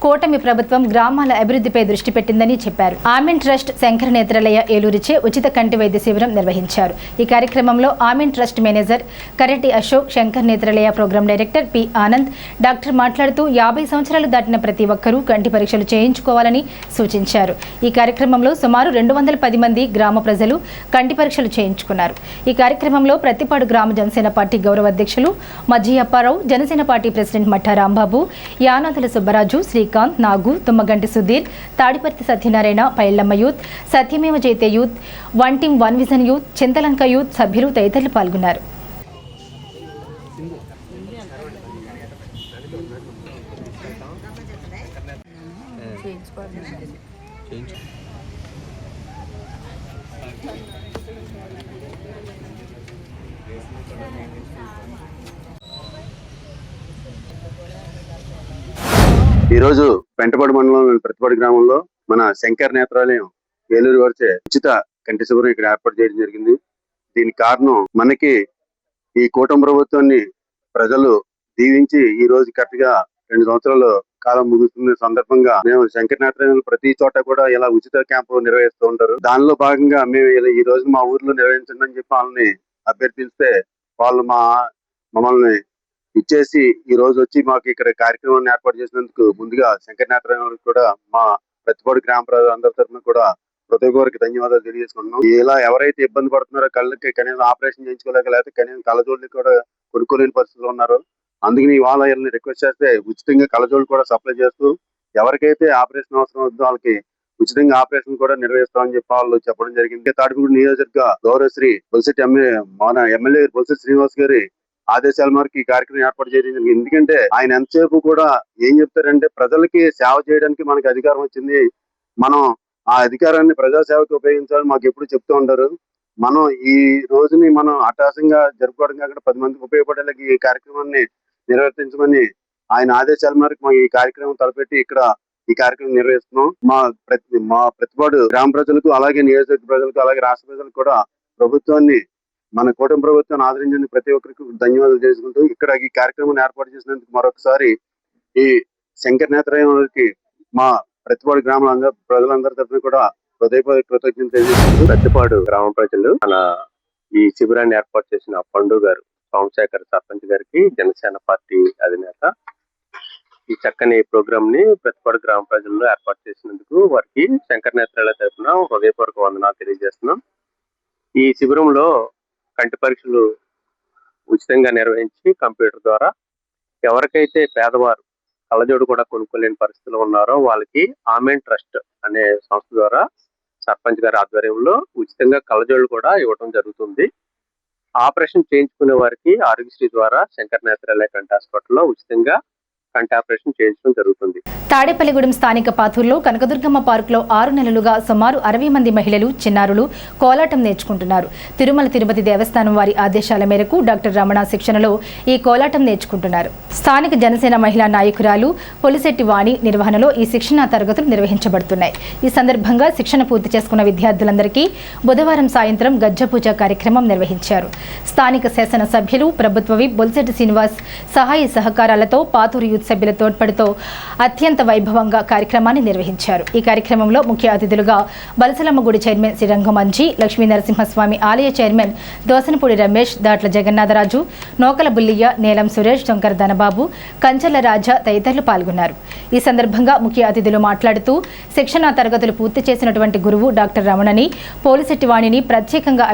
కూటమి ప్రభుత్వం గ్రామాల అభివృద్ధిపై దృష్టి పెట్టిందని చెప్పారు. ఆమెన్ ట్రస్ట్ శంకర నేత్రాలయ ఏలూరుచే ఉచిత కంటి వైద్య శిబిరం నిర్వహించారు. ఈ కార్యక్రమంలో Amen trust manager Karetti Ashok, Shankar Netralaya program director P Anand doctor మాట్లాడుతూ 50 సంవత్సరాలు దాటిన ప్రతి ఒక్కరూ కంటి పరీక్షలు చేయించుకోవాలని సూచించారు. ఈ కార్యక్రమంలో సుమారు 210 మంది గ్రామ ప్రజలు కంటి పరీక్షలు చేయించుకున్నారు. ఈ కార్యక్రమంలో ప్రతిపాడు గ్రామ జనసేన పార్టీ గౌరవ అధ్యక్షులు Majji Apparao, Janasena party president Matta Rambabu, Yanadula Subbaraju, Srikanth, Nagu, Tummaganti Sudheer, Tadiparthi Satyanarayana, Paillamma youth, Satyameva Jayate youth, one team one vision youth, Chintalanka youth సభ్యులు తదితరులు పాల్గొన్నారు. ఈరోజు పెంటపాడు మండలంలోని ప్రతిపాడు గ్రామంలో మన శంకర్ నేత్రాలయం ఏలూరు వారిచే ఉచిత కంటి శిబిరం ఇక్కడ ఏర్పాటు చేయడం జరిగింది. దీనికి కారణం మనకి ఈ కూటమి ప్రభుత్వాన్ని ప్రజలు దీవించి ఈ రోజు కరెక్ట్ గా 2 సంవత్సరాలు కాలం ముగుస్తున్న సందర్భంగా మేము శంకరనాథ ప్రతి చోట కూడా ఇలా ఉచిత క్యాంపు నిర్వహిస్తూ ఉంటారు. దానిలో భాగంగా మేము ఈ రోజు మా ఊర్లో నిర్వహించండి అని చెప్పి వాళ్ళని అభ్యర్థిస్తే వాళ్ళు మమ్మల్ని ఇచ్చేసి ఈ రోజు వచ్చి మాకు ఇక్కడ కార్యక్రమాన్ని ఏర్పాటు చేసినందుకు ముందుగా శంకరనాథ కూడా మా ప్రతిపాడు గ్రామ ప్రజలందరి తరఫున కూడా హృదయపూర్వక ధన్యవాదాలు తెలియజేసుకుంటున్నాం. ఇలా ఎవరైతే ఇబ్బంది పడుతున్నారో కళ్ళకి కనీసం ఆపరేషన్ చేయించుకోలేక లేకపోతే కనీసం కళ్ళజోళ్ళు కూడా కొనుక్కోలేని పరిస్థితుల్లో ఉన్నారు. అందుకని వాళ్ళ రిక్వెస్ట్ చేస్తే ఉచితంగా కళ్ళజోళ్ళు కూడా సప్లై చేస్తూ ఎవరికైతే ఆపరేషన్ అవసరం అవుతుందో వాళ్ళకి ఉచితంగా ఆపరేషన్ కూడా నిర్వహిస్తామని చెప్పి వాళ్ళు చెప్పడం జరిగింది. తాడిపూడి నియోజకవర్గ గౌరవశ్రీ బొలిశెట్టి మన ఎమ్మెల్యే బొలిశెట్టి శ్రీనివాస్ గారి ఆదేశాల మేరకు ఈ కార్యక్రమం ఏర్పాటు చేయడం జరిగింది. ఎందుకంటే ఆయన ఎంతసేపు కూడా ఏం చెప్తారంటే ప్రజలకి సేవ చేయడానికి మనకి అధికారం వచ్చింది, మనం ఆ అధికారాన్ని ప్రజాసేవకు ఉపయోగించాలని మాకు ఎప్పుడు చెప్తూ ఉంటారు. మనం ఈ రోజుని మనం అట్టహాసంగా జరుపుకోవడం కాకుండా 10 మందికి ఉపయోగపడేలా ఈ కార్యక్రమాన్ని నిర్వర్తించమని ఆయన ఆదేశాల మేరకు ఈ కార్యక్రమం తలపెట్టి ఇక్కడ ఈ కార్యక్రమం నిర్వహిస్తున్నాం. మా ప్రతిపాడు గ్రామ ప్రజలకు అలాగే నియోజకవర్గ ప్రజలకు అలాగే రాష్ట్ర ప్రజలకు కూడా ప్రభుత్వాన్ని మన కూటమి ప్రభుత్వాన్ని ఆదరించిన ప్రతి ఒక్కరికి ధన్యవాదాలు చేసుకుంటూ ఇక్కడ ఈ కార్యక్రమాన్ని ఏర్పాటు చేసినందుకు మరొకసారి ఈ శంకరనాథరాయకి మా ప్రతిపాడు గ్రామాల ప్రజలందరి తరఫున కూడా హృదయపూర్వక కృతజ్ఞతలు తెలియజేస్తూ ప్రతిపాడు గ్రామ ప్రజలు మన ఈ శిబిరాన్ని ఏర్పాటు చేసిన పండు గారు సోమశేఖర్ సర్పంచ్ గారికి జనసేన పార్టీ అధినేత ఈ చక్కని ప్రోగ్రామ్ ని ప్రతిపాడు గ్రామ ప్రజల్లో ఏర్పాటు చేసినందుకు వారికి శంకరనాథరాయ తరఫున హృదయపూర్వక వందనాలు తెలియజేస్తున్నాం. ఈ శిబిరంలో కంటి పరీక్షలు ఉచితంగా నిర్వహించి కంప్యూటర్ ద్వారా ఎవరికైతే పేదవారు కళ్ళజోడు కూడా కొనుక్కోలేని పరిస్థితుల్లో ఉన్నారో వాళ్ళకి ఆమెన్ ట్రస్ట్ అనే సంస్థ ద్వారా సర్పంచ్ గారి ఆధ్వర్యంలో ఉచితంగా కళ్ళజోళ్ళు కూడా ఇవ్వడం జరుగుతుంది. ఆపరేషన్ చేయించుకునే వారికి ఆరోగ్యశ్రీ ద్వారా శంకరనాథరాయ కంటి హాస్పిటల్లో ఉచితంగా కంటి ఆపరేషన్ చేయించడం జరుగుతుంది. తాడేపల్లిగూడెం స్థానిక పాతూరులో కనకదుర్గమ్మ పార్కులో 6 నెలలుగా సుమారు 60 మంది మహిళలు చిన్నారులు కోలాటం నేర్చుకుంటున్నారు. తిరుమల తిరుపతి దేవస్థానం వారి ఆదేశాల మేరకు డాక్టర్ రమణ శిక్షణలో ఈ కోలాటం నేర్చుకుంటున్నారు. స్థానిక జనసేన మహిళా నాయకురాలు పొలిశెట్టి వాణి నిర్వహణలో ఈ శిక్షణా తరగతులు నిర్వహించబడుతున్నాయి. ఈ సందర్భంగా శిక్షణ పూర్తి చేసుకున్న విద్యార్థులందరికీ బుధవారం సాయంత్రం గజ్జపూజ కార్యక్రమం నిర్వహించారు. స్థానిక శాసనసభ్యులు ప్రభుత్వ విప్ బొలిశెట్టి శ్రీనివాస్ సహాయ సహకారాలతో పాతూరు యూత్ సభ్యుల తోడ్పడితో అత్యంత వైభవంగా కార్యక్రమాన్ని నిర్వహించారు. ఈ కార్యక్రమంలో ముఖ్య అతిథులుగా బలసలమ్మ గుడి చైర్మన్ శ్రీరంగమంజి, లక్ష్మీ నరసింహస్వామి ఆలయ చైర్మన్ దోసనపూడి రమేష్, దాట్ల జగన్నాథరాజు, నోకల బుల్లియ్య, నీలం సురేష్, శంకర్ ధనబాబు, కంచల రాజా తదితరులు పాల్గొన్నారు. ఈ సందర్భంగా ముఖ్య అతిథులు మాట్లాడుతూ శిక్షణా తరగతులు పూర్తి చేసినటువంటి గురువు డాక్టర్ రమణని, పోలిశెట్టి వాణిని ప్రత్యేకంగా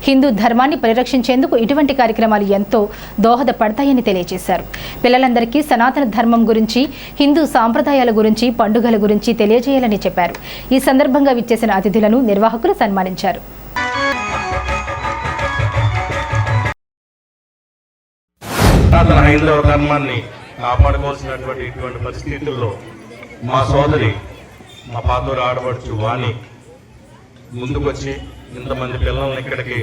హిందూ ధర్మాన్ని పరిరక్షించేందుకు ఇటువంటి కార్యక్రమాలు ఎంతో దోహదపడతాయని తెలియజేశారు. పిల్లలందరికీ సనాతన ధర్మం గురించి, హిందూ సాంప్రదాయాల గురించి, పండుగల గురించి తెలియజేయాలని చెప్పారు. ఈ సందర్భంగా విచ్చేసిన అతిథులను నిర్వాహకులు సన్మానించారు. హైందవ ధర్మాన్ని కాపాడుకోవాల్సినటువంటి ఇటువంటి పరిస్థితుల్లో మా సోదరి మా పాతూరు ఆడపడుచు వాణి ముందుకొచ్చి ఇంతమంది పిల్లల్ని ఇక్కడికి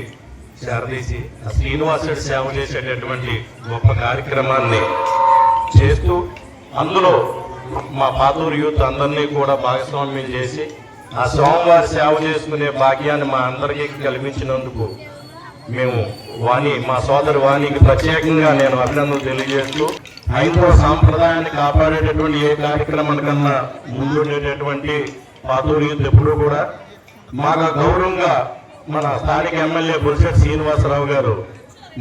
చేరదీసి శ్రీనివాసుడి సేవ చేసేటటువంటి గొప్ప కార్యక్రమాన్ని చేస్తూ అందులో మా పాతూరు యూత్ అందరినీ కూడా భాగస్వామ్యం చేసి ఆ స్వామివారి సేవ చేసుకునే భాగ్యాన్ని మా అందరికీ కల్పించినందుకు మేము మా సోదరు వాణికి ప్రత్యేకంగా నేను అభినందనలు తెలియజేస్తూ హైందవ సాంప్రదాయాన్ని కాపాడేటటువంటి ఏ కార్యక్రమానికన్నా ముందుండేటటువంటి పాతూరు యూత్ ఎప్పుడూ కూడా మాకు గౌరవంగా మన స్థానిక ఎమ్మెల్యే బొలిశెట్టి శ్రీనివాసరావు గారు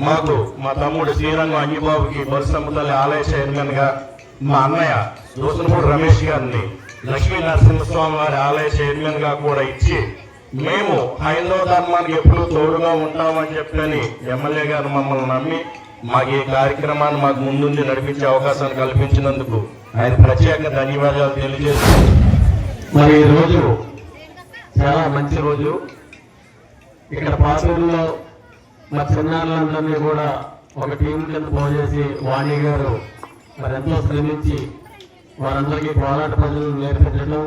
మాకు మా తమ్ముడు శ్రీరంగం అంజిబాబుకి బొలిసమ్మ తల్లి ఆలయ చైర్మన్ గా, మా అన్నయ్య దోసనపూడి రమేష్ గారిని లక్ష్మీ నరసింహస్వామి వారి ఆలయ చైర్మన్ గా కూడా ఇచ్చి మేము హైందవ ధర్మానికి ఎప్పుడూ తోడుగా ఉంటామని చెప్పని ఎమ్మెల్యే గారు మమ్మల్ని నమ్మి మాకు ఈ కార్యక్రమాన్ని మాకు ముందుండి నడిపించే అవకాశాన్ని కల్పించినందుకు ఆయన ప్రత్యేక ధన్యవాదాలు తెలియజేస్తూ మరి ఈ రోజు చాలా మంచి రోజు. ఇక్కడ పాతూరులో మా చిన్నారులందరినీ కూడా ఒక టీం కింద పోజేసి వాణి గారు మరి ఎంతో శ్రమించి వారందరికీ కోలాట ప్రజలు నేర్పించడం,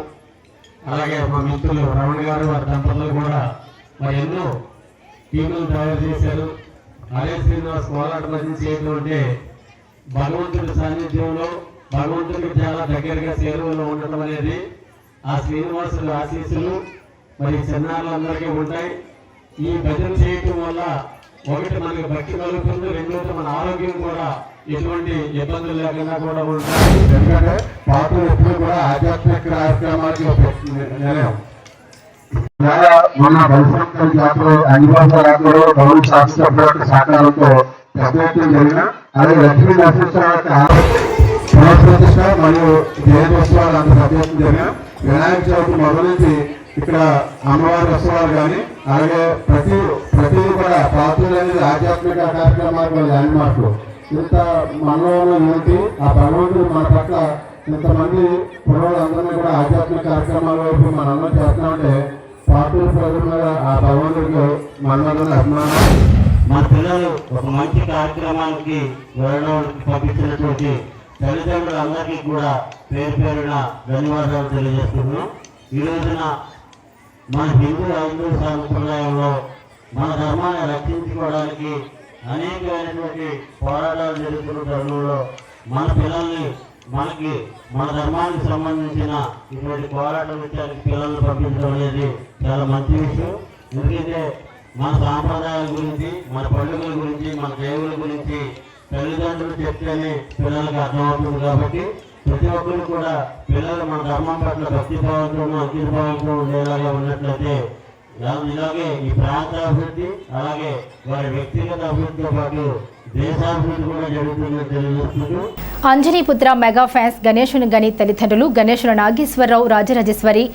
అలాగే మా మిత్రులు రమణ గారు వారి దంపతులు కూడా మరి ఎన్నో టీములు తయారు చేశారు. అదే శ్రీనివాస్ కోలాట భజన చేయడం అంటే భగవంతుడి సాన్నిధ్యంలో భగవంతుడికి చాలా దగ్గరగా చేరువలో ఉండటం అనేది ఆ శ్రీనివాసుడి ఆశీస్సులు మరి చిన్నారులందరికీ ఉంటాయి. ఈ భజన చేయటం వల్ల ఒకటి మనకి భక్తి కలుగుతుంది, రెండోది మన ఆరోగ్యం కూడా ఎటువంటి ఇబ్బందులు లేకుండా కూడా ఉంటాయి. ఎందుకంటే పాటలు ఎప్పుడు కూడా ఆధ్యాత్మిక కార్యక్రమాలకి ఒక నిలయం. మన బలసంతం జాతర అంగిబాబు గారు గౌరవ శాసనసభ్యుల సహకారంతో పెద్ద ఎత్తున జరిగిన అలాగే లక్ష్మీ నరసింహ పునఃప్రతిష్ట మరియు జయంతోత్సవాలు అంత పెద్ద ఎత్తున జరిగిన వినాయక చవితి మొదలు నుంచి ఇక్కడ అమ్మవారి ఉత్సవాలు కానీ అలాగే ప్రతి కూడా పాత్రలు అనేది ఆధ్యాత్మిక కార్యక్రమాలు ల్యాండ్ మార్క్లు. ఇంత మనలో యూనిటీ ఆ భగవంతుడు మన పట్ల ఇంతమంది పురోళ్ళందరినీ కూడా ఆధ్యాత్మిక కార్యక్రమాల వైపు మనందరం చేస్తున్నామంటే పార్టీ ప్రజల మీద ఆ భగవంతుడికి మన మీద అభిమానం. మన పిల్లలు ఒక మంచి కార్యక్రమానికి వెళ్ళడానికి పంపించినటువంటి తల్లిదండ్రులందరికీ కూడా పేరు పేరున ధన్యవాదాలు తెలియజేస్తున్నాం. ఈ రోజున మన హైందూ సంప్రదాయంలో మన ధర్మాన్ని రక్షించుకోవడానికి అనేకమైనటువంటి పోరాటాలు జరుగుతున్న తరుణంలో మన పిల్లల్ని మన ధర్మానికి సంబంధించిన ఇటువంటి పోరాట విషయానికి పిల్లల్ని పంపించడం అనేది చాలా మంచి విషయం. ఎందుకంటే మన సాంప్రదాయాల గురించి, మన పండుగల గురించి, మన దేవుల గురించి తల్లిదండ్రులు చెప్తేనే పిల్లలకు అర్థమవుతుంది. కాబట్టి ప్రతి ఒక్కరు కూడా పిల్లలు మన ధర్మం పట్ల భక్తిభావంతో అంకితభావంతో ఉండేలాగా ఉన్నట్లయితే ఇలాగే ఈ ప్రాంత అభివృద్ధి అలాగే వారి వ్యక్తిగత అభివృద్ధితో పాటు దేశాభివృద్ధి కూడా జరుగుతుందని తెలియజేస్తుంటూ అంజనీపుత్ర మెగా ఫ్యాన్స్ గణేశుని గని తల్లిదండ్రులు గణేశుల నాగేశ్వరరావు రాజరాజేశ్వరి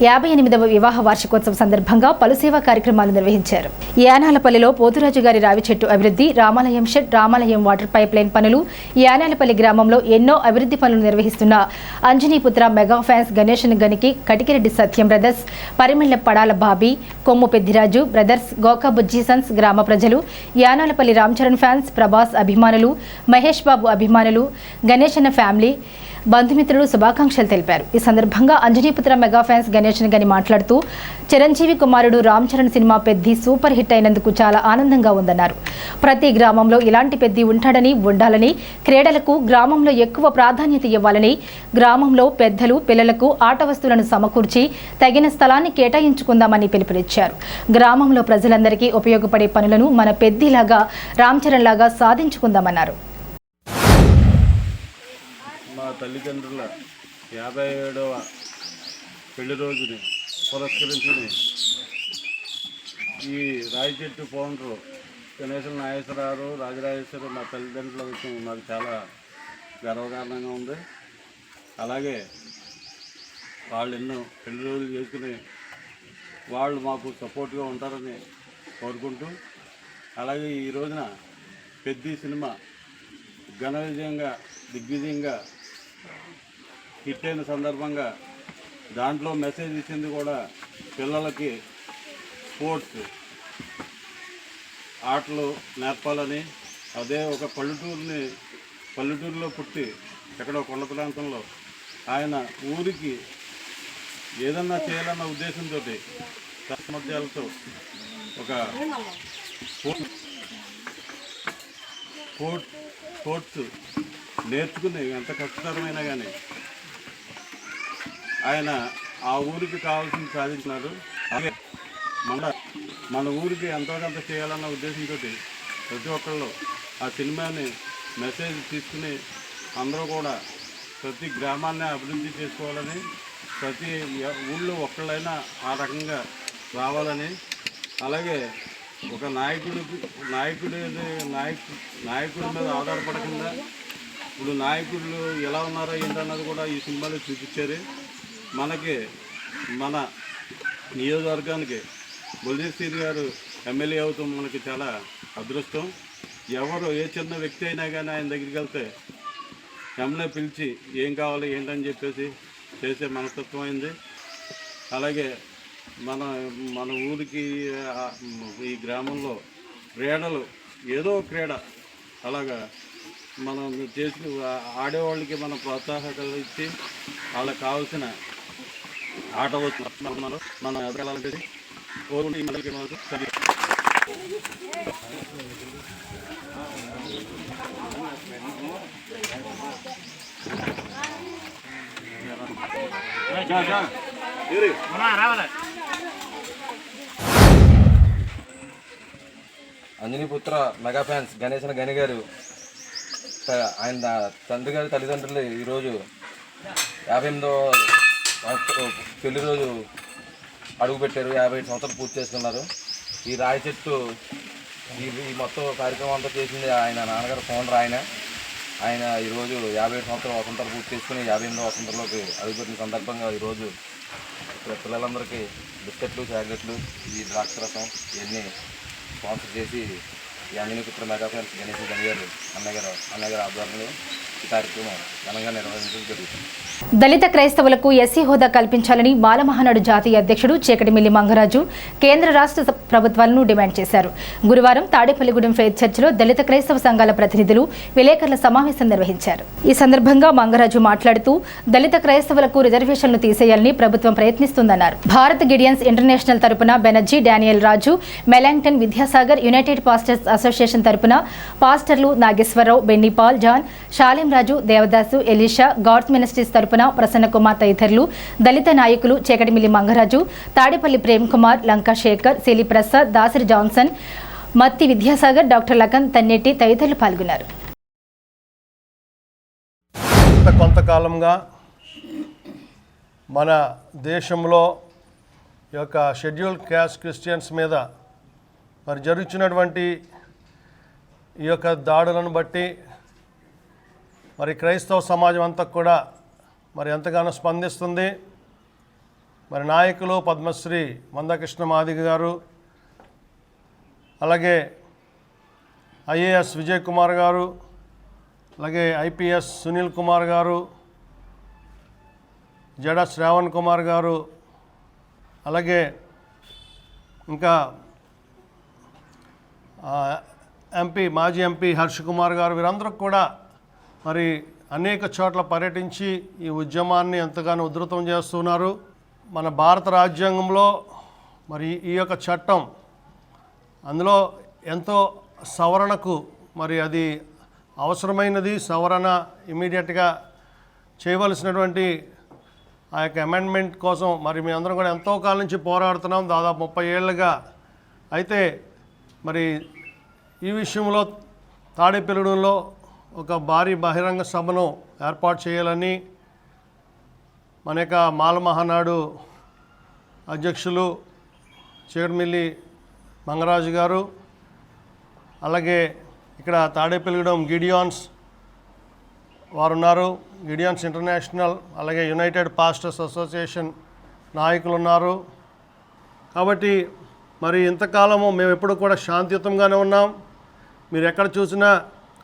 58వ వివాహ వార్షికోత్సవం సందర్భంగా పలు సేవా కార్యక్రమాలు నిర్వహించారు. యానాలపల్లిలో పోతురాజు గారి రావి చెట్టు అభివృద్ధి, రామాలయం షెడ్, రామాలయం వాటర్ పైప్ లైన్ పనులు, యానాలపల్లి గ్రామంలో ఎన్నో అభివృద్ధి పనులు నిర్వహిస్తున్న అంజనీపుత్ర మెగా ఫ్యాన్స్ గణేశుని గనికి కటికిరెడ్డి సత్యం బ్రదర్స్, పరిమిళ్ల పడాల బాబీ, కొమ్ము పెద్దిరాజు బ్రదర్స్, గోకా బుజ్జీ సన్స్ గ్రామ ప్రజలు, యానాలపల్లి రామ్ చరణ్ ఫ్యాన్స్, ప్రభాస్ అభిమానులు, మహేష్ బాబు అభిమానులు, గణేశన్న ఫ్యామిలీ బంధుమిత్రులు శుభాకాంక్షలు తెలిపారు. ఈ సందర్భంగా అంజనీపుత్ర మెగా ఫ్యాన్స్ గణేశన్ గని మాట్లాడుతూ చిరంజీవి కుమారుడు Ram Charan cinema Peddi super hit అయినందుకు చాలా ఆనందంగా ఉందన్నారు. ప్రతి గ్రామంలో ఇలాంటి పెద్ది ఉంటాడని, ఉండాలని, క్రీడలకు గ్రామంలో ఎక్కువ ప్రాధాన్యత ఇవ్వాలని, గ్రామంలో పెద్దలు పిల్లలకు ఆట వస్తువులను సమకూర్చి తగిన స్థలాన్ని కేటాయించుకుందామని పిలుపునిచ్చారు. గ్రామంలో ప్రజలందరికీ ఉపయోగపడే పనులను మన పెద్దిలాగా రామ్ చరణ్ లాగా సాధించుకుందామన్నారు. మా తల్లిదండ్రుల 57వ పెళ్లి రోజుని పురస్కరించుకుని ఈ రాయి చెట్టు ఫౌండరు గణేశుల నాగేశ్వరరావు రాజరాజేశ్వరి మా తల్లిదండ్రుల విషయం నాకు చాలా గర్వకారణంగా ఉంది. అలాగే వాళ్ళు ఎన్నో పెళ్లి రోజులు చేసుకుని వాళ్ళు మాకు సపోర్ట్గా ఉంటారని కోరుకుంటూ, అలాగే ఈ రోజున పెద్ద సినిమా ఘన విజయంగా దిగ్విజయంగా హిట్ అయిన సందర్భంగా దాంట్లో మెసేజ్ ఇచ్చింది కూడా పిల్లలకి స్పోర్ట్స్ ఆటలు నేర్పాలని. అదే ఒక పల్లెటూరులో పుట్టి ఎక్కడో కొండ ప్రాంతంలో ఆయన ఊరికి ఏదన్నా చేయాలన్న ఉద్దేశంతో సామర్థ్యాలతో ఒక స్పోర్ట్స్ నేర్చుకుని ఎంత కష్టతరమైనా కానీ ఆయన ఆ ఊరికి కావాల్సింది సాధించినాడు. అలాగే మన ఊరికి ఎంతో కొంత చేయాలన్న ఉద్దేశంతో ప్రతి ఒక్కళ్ళు ఆ సినిమాని మెసేజ్ తీసుకుని అందరూ కూడా ప్రతి గ్రామాన్ని అభివృద్ధి చేసుకోవాలని, ప్రతి ఊళ్ళో ఒక్కళ్ళైనా ఆ రకంగా రావాలని, అలాగే ఒక నాయకుడి మీద ఆధారపడకుండా ఇప్పుడు నాయకులు ఎలా ఉన్నారో ఏంటన్నది కూడా ఈ సినిమాలో చూపించారు. మన నియోజకవర్గానికి బొల్లిశ్రీ గారు ఎమ్మెల్యే అవుతాం మనకి చాలా అదృష్టం. ఏ చిన్న వ్యక్తి అయినా కానీ ఆయన దగ్గరికి వెళ్తే ఎమ్మెల్యే పిలిచి ఏం కావాలి ఏంటని చెప్పేసి చేసే మనస్తత్వం అయింది. అలాగే మన ఊరికి ఈ గ్రామంలో క్రీడలు ఏదో క్రీడ అలాగా మనం చేసి ఆడేవాళ్ళకి మనం ప్రోత్సాహకాలు ఇచ్చి వాళ్ళకి కావాల్సిన ఆట వస్తున్నారు మనం ఎదగాలని కోరుకుంటే రావాలి. అంజనీపుత్ర మెగా ఫ్యాన్స్ గణేశన గని గారు ఆయన తండ్రి గారి తల్లిదండ్రులు ఈరోజు 58వ పెళ్లి రోజు అడుగుపెట్టారు. 55 సంవత్సరాలు పూర్తి చేసుకున్నారు. ఈ రాయి చెట్టు ఈ మొత్తం కార్యక్రమం అంతా చేసింది ఆయన నాన్నగారు ఫౌండర్. ఆయన ఈరోజు 57 సంవత్సరాలు వసంతాలు పూర్తి చేసుకుని 58వ వసంతంలోకి అడుగుపెట్టిన సందర్భంగా ఈరోజు పిల్లలందరికీ బిస్కెట్లు, చాక్లెట్లు, ఈ ద్రాక్ష రసం ఇవన్నీ స్పాన్సర్ చేసి ఈ అంజనీపుత్ర మెగా ఫ్యాన్స్ గణేష్ గని గారు అన్నగారు ఆధ్వర్యంలో ఈ కార్యక్రమం ఘనంగా నిర్వహించడం జరుగుతుంది. దళిత క్రైస్తవులకు ఎస్సీ హోదా కల్పించాలని మాలమహానాడు జాతీయ అధ్యక్షుడు చీకటిమిల్లి మంగరాజు కేంద్ర రాష్ట్ర ప్రభుత్వాలను డిమాండ్ చేశారు. గురువారం తాడేపల్లిగూడెం ఫెయిత్ చర్చిలో దళిత క్రైస్తవ సంఘాల ప్రతినిధులు విలేకరుల సమావేశం నిర్వహించారు. ఈ సందర్భంగా మంగరాజు మాట్లాడుతూ దళిత క్రైస్తవులకు రిజర్వేషన్లు తీసేయాలని ప్రభుత్వం ప్రయత్నిస్తుందన్నారు. భారత్ గిడియన్స్ ఇంటర్నేషనల్ తరపున Banerjee, Daniel Raju, Melangton, Vidyasagar, United pastors association తరపున పాస్టర్లు Nageswararao, Benny Paul, John, Shalem Raju, Devadasu, Elisha, God's ministries తరపున ప్రసన్న కుమార్ తదితరులు, దళిత నాయకులు చీకటిమిల్లి మంగరాజు, తాడేపల్లి ప్రేమ్ కుమార్, లంకా శేఖర్, సిలి ప్రసాద్, దాసరి జాన్సన్, మత్తి విద్యాసాగర్, డాక్టర్ లఖన్ తన్నేటి తదితరులు పాల్గొన్నారు. కొంతకాలంగా మన దేశంలో ఈ యొక్క షెడ్యూల్ క్యాస్ట్ క్రిస్టియన్స్ మీద మరి జరుగుతున్నటువంటి ఈ యొక్క దాడులను బట్టి మరి క్రైస్తవ సమాజం అంతా కూడా మరి ఎంతగానో స్పందిస్తుంది. మరి నాయకులు పద్మశ్రీ మందకృష్ణ మాదిగ గారు, అలాగే ఐఏఎస్ విజయ్ కుమార్ గారు, అలాగే ఐపీఎస్ సునీల్ కుమార్ గారు, జడ శ్రావణ్ కుమార్ గారు, అలాగే ఇంకా మాజీ ఎంపీ హర్ష్ కుమార్ గారు, వీరందరూ కూడా మరి అనేక చోట్ల పర్యటించి ఈ ఉద్యమాన్ని ఎంతగానో ఉధృతం చేస్తున్నారు. మన భారత రాజ్యాంగంలో మరి ఈ యొక్క చట్టం అందులో ఎంతో సవరణకు మరి అది అవసరమైనది. సవరణ ఇమీడియట్గా చేయవలసినటువంటి ఆ యొక్క అమెండ్మెంట్ కోసం మరి మీ అందరం కూడా ఎంతో కాలం నుంచి పోరాడుతున్నాం, దాదాపు 30 ఏళ్ళుగా. అయితే మరి ఈ విషయంలో తాడేపల్లిగూడెంలో ఒక భారీ బహిరంగ సభను ఏర్పాటు చేయాలని మన యొక్క మాలమహానాడు అధ్యక్షులు చీకటిమిల్లి మంగరాజు గారు, అలాగే ఇక్కడ తాడేపల్లిగూడెం గిడియాన్స్ వారు ఉన్నారు, గిడియాన్స్ ఇంటర్నేషనల్, అలాగే యునైటెడ్ పాస్టర్స్ అసోసియేషన్ నాయకులు ఉన్నారు. కాబట్టి మరి ఇంతకాలము మేము ఎప్పుడు కూడా శాంతియుతంగానే ఉన్నాం. మీరు ఎక్కడ చూసినా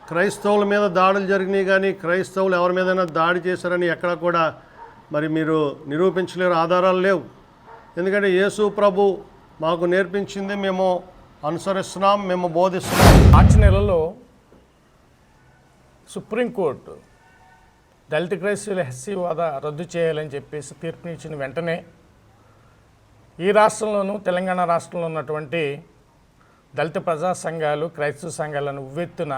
క్రైస్తవుల మీద దాడులు జరిగినాయి, కానీ క్రైస్తవులు ఎవరి మీదైనా దాడి చేశారని ఎక్కడ కూడా మరి మీరు నిరూపించలేరు, ఆధారాలు లేవు. ఎందుకంటే యేసు ప్రభు మాకు నేర్పించింది మేము అనుసరిస్తున్నాం, మేము బోధిస్తున్నాం. మార్చి నెలలో సుప్రీంకోర్టు దళిత క్రైస్తవుల ఎస్సీ హోదా రద్దు చేయాలని చెప్పేసి తీర్పునిచ్చిన వెంటనే ఈ రాష్ట్రంలోనూ తెలంగాణ రాష్ట్రంలో ఉన్నటువంటి దళిత ప్రజా సంఘాలు, క్రైస్తవ సంఘాలను ఉవ్వెత్తున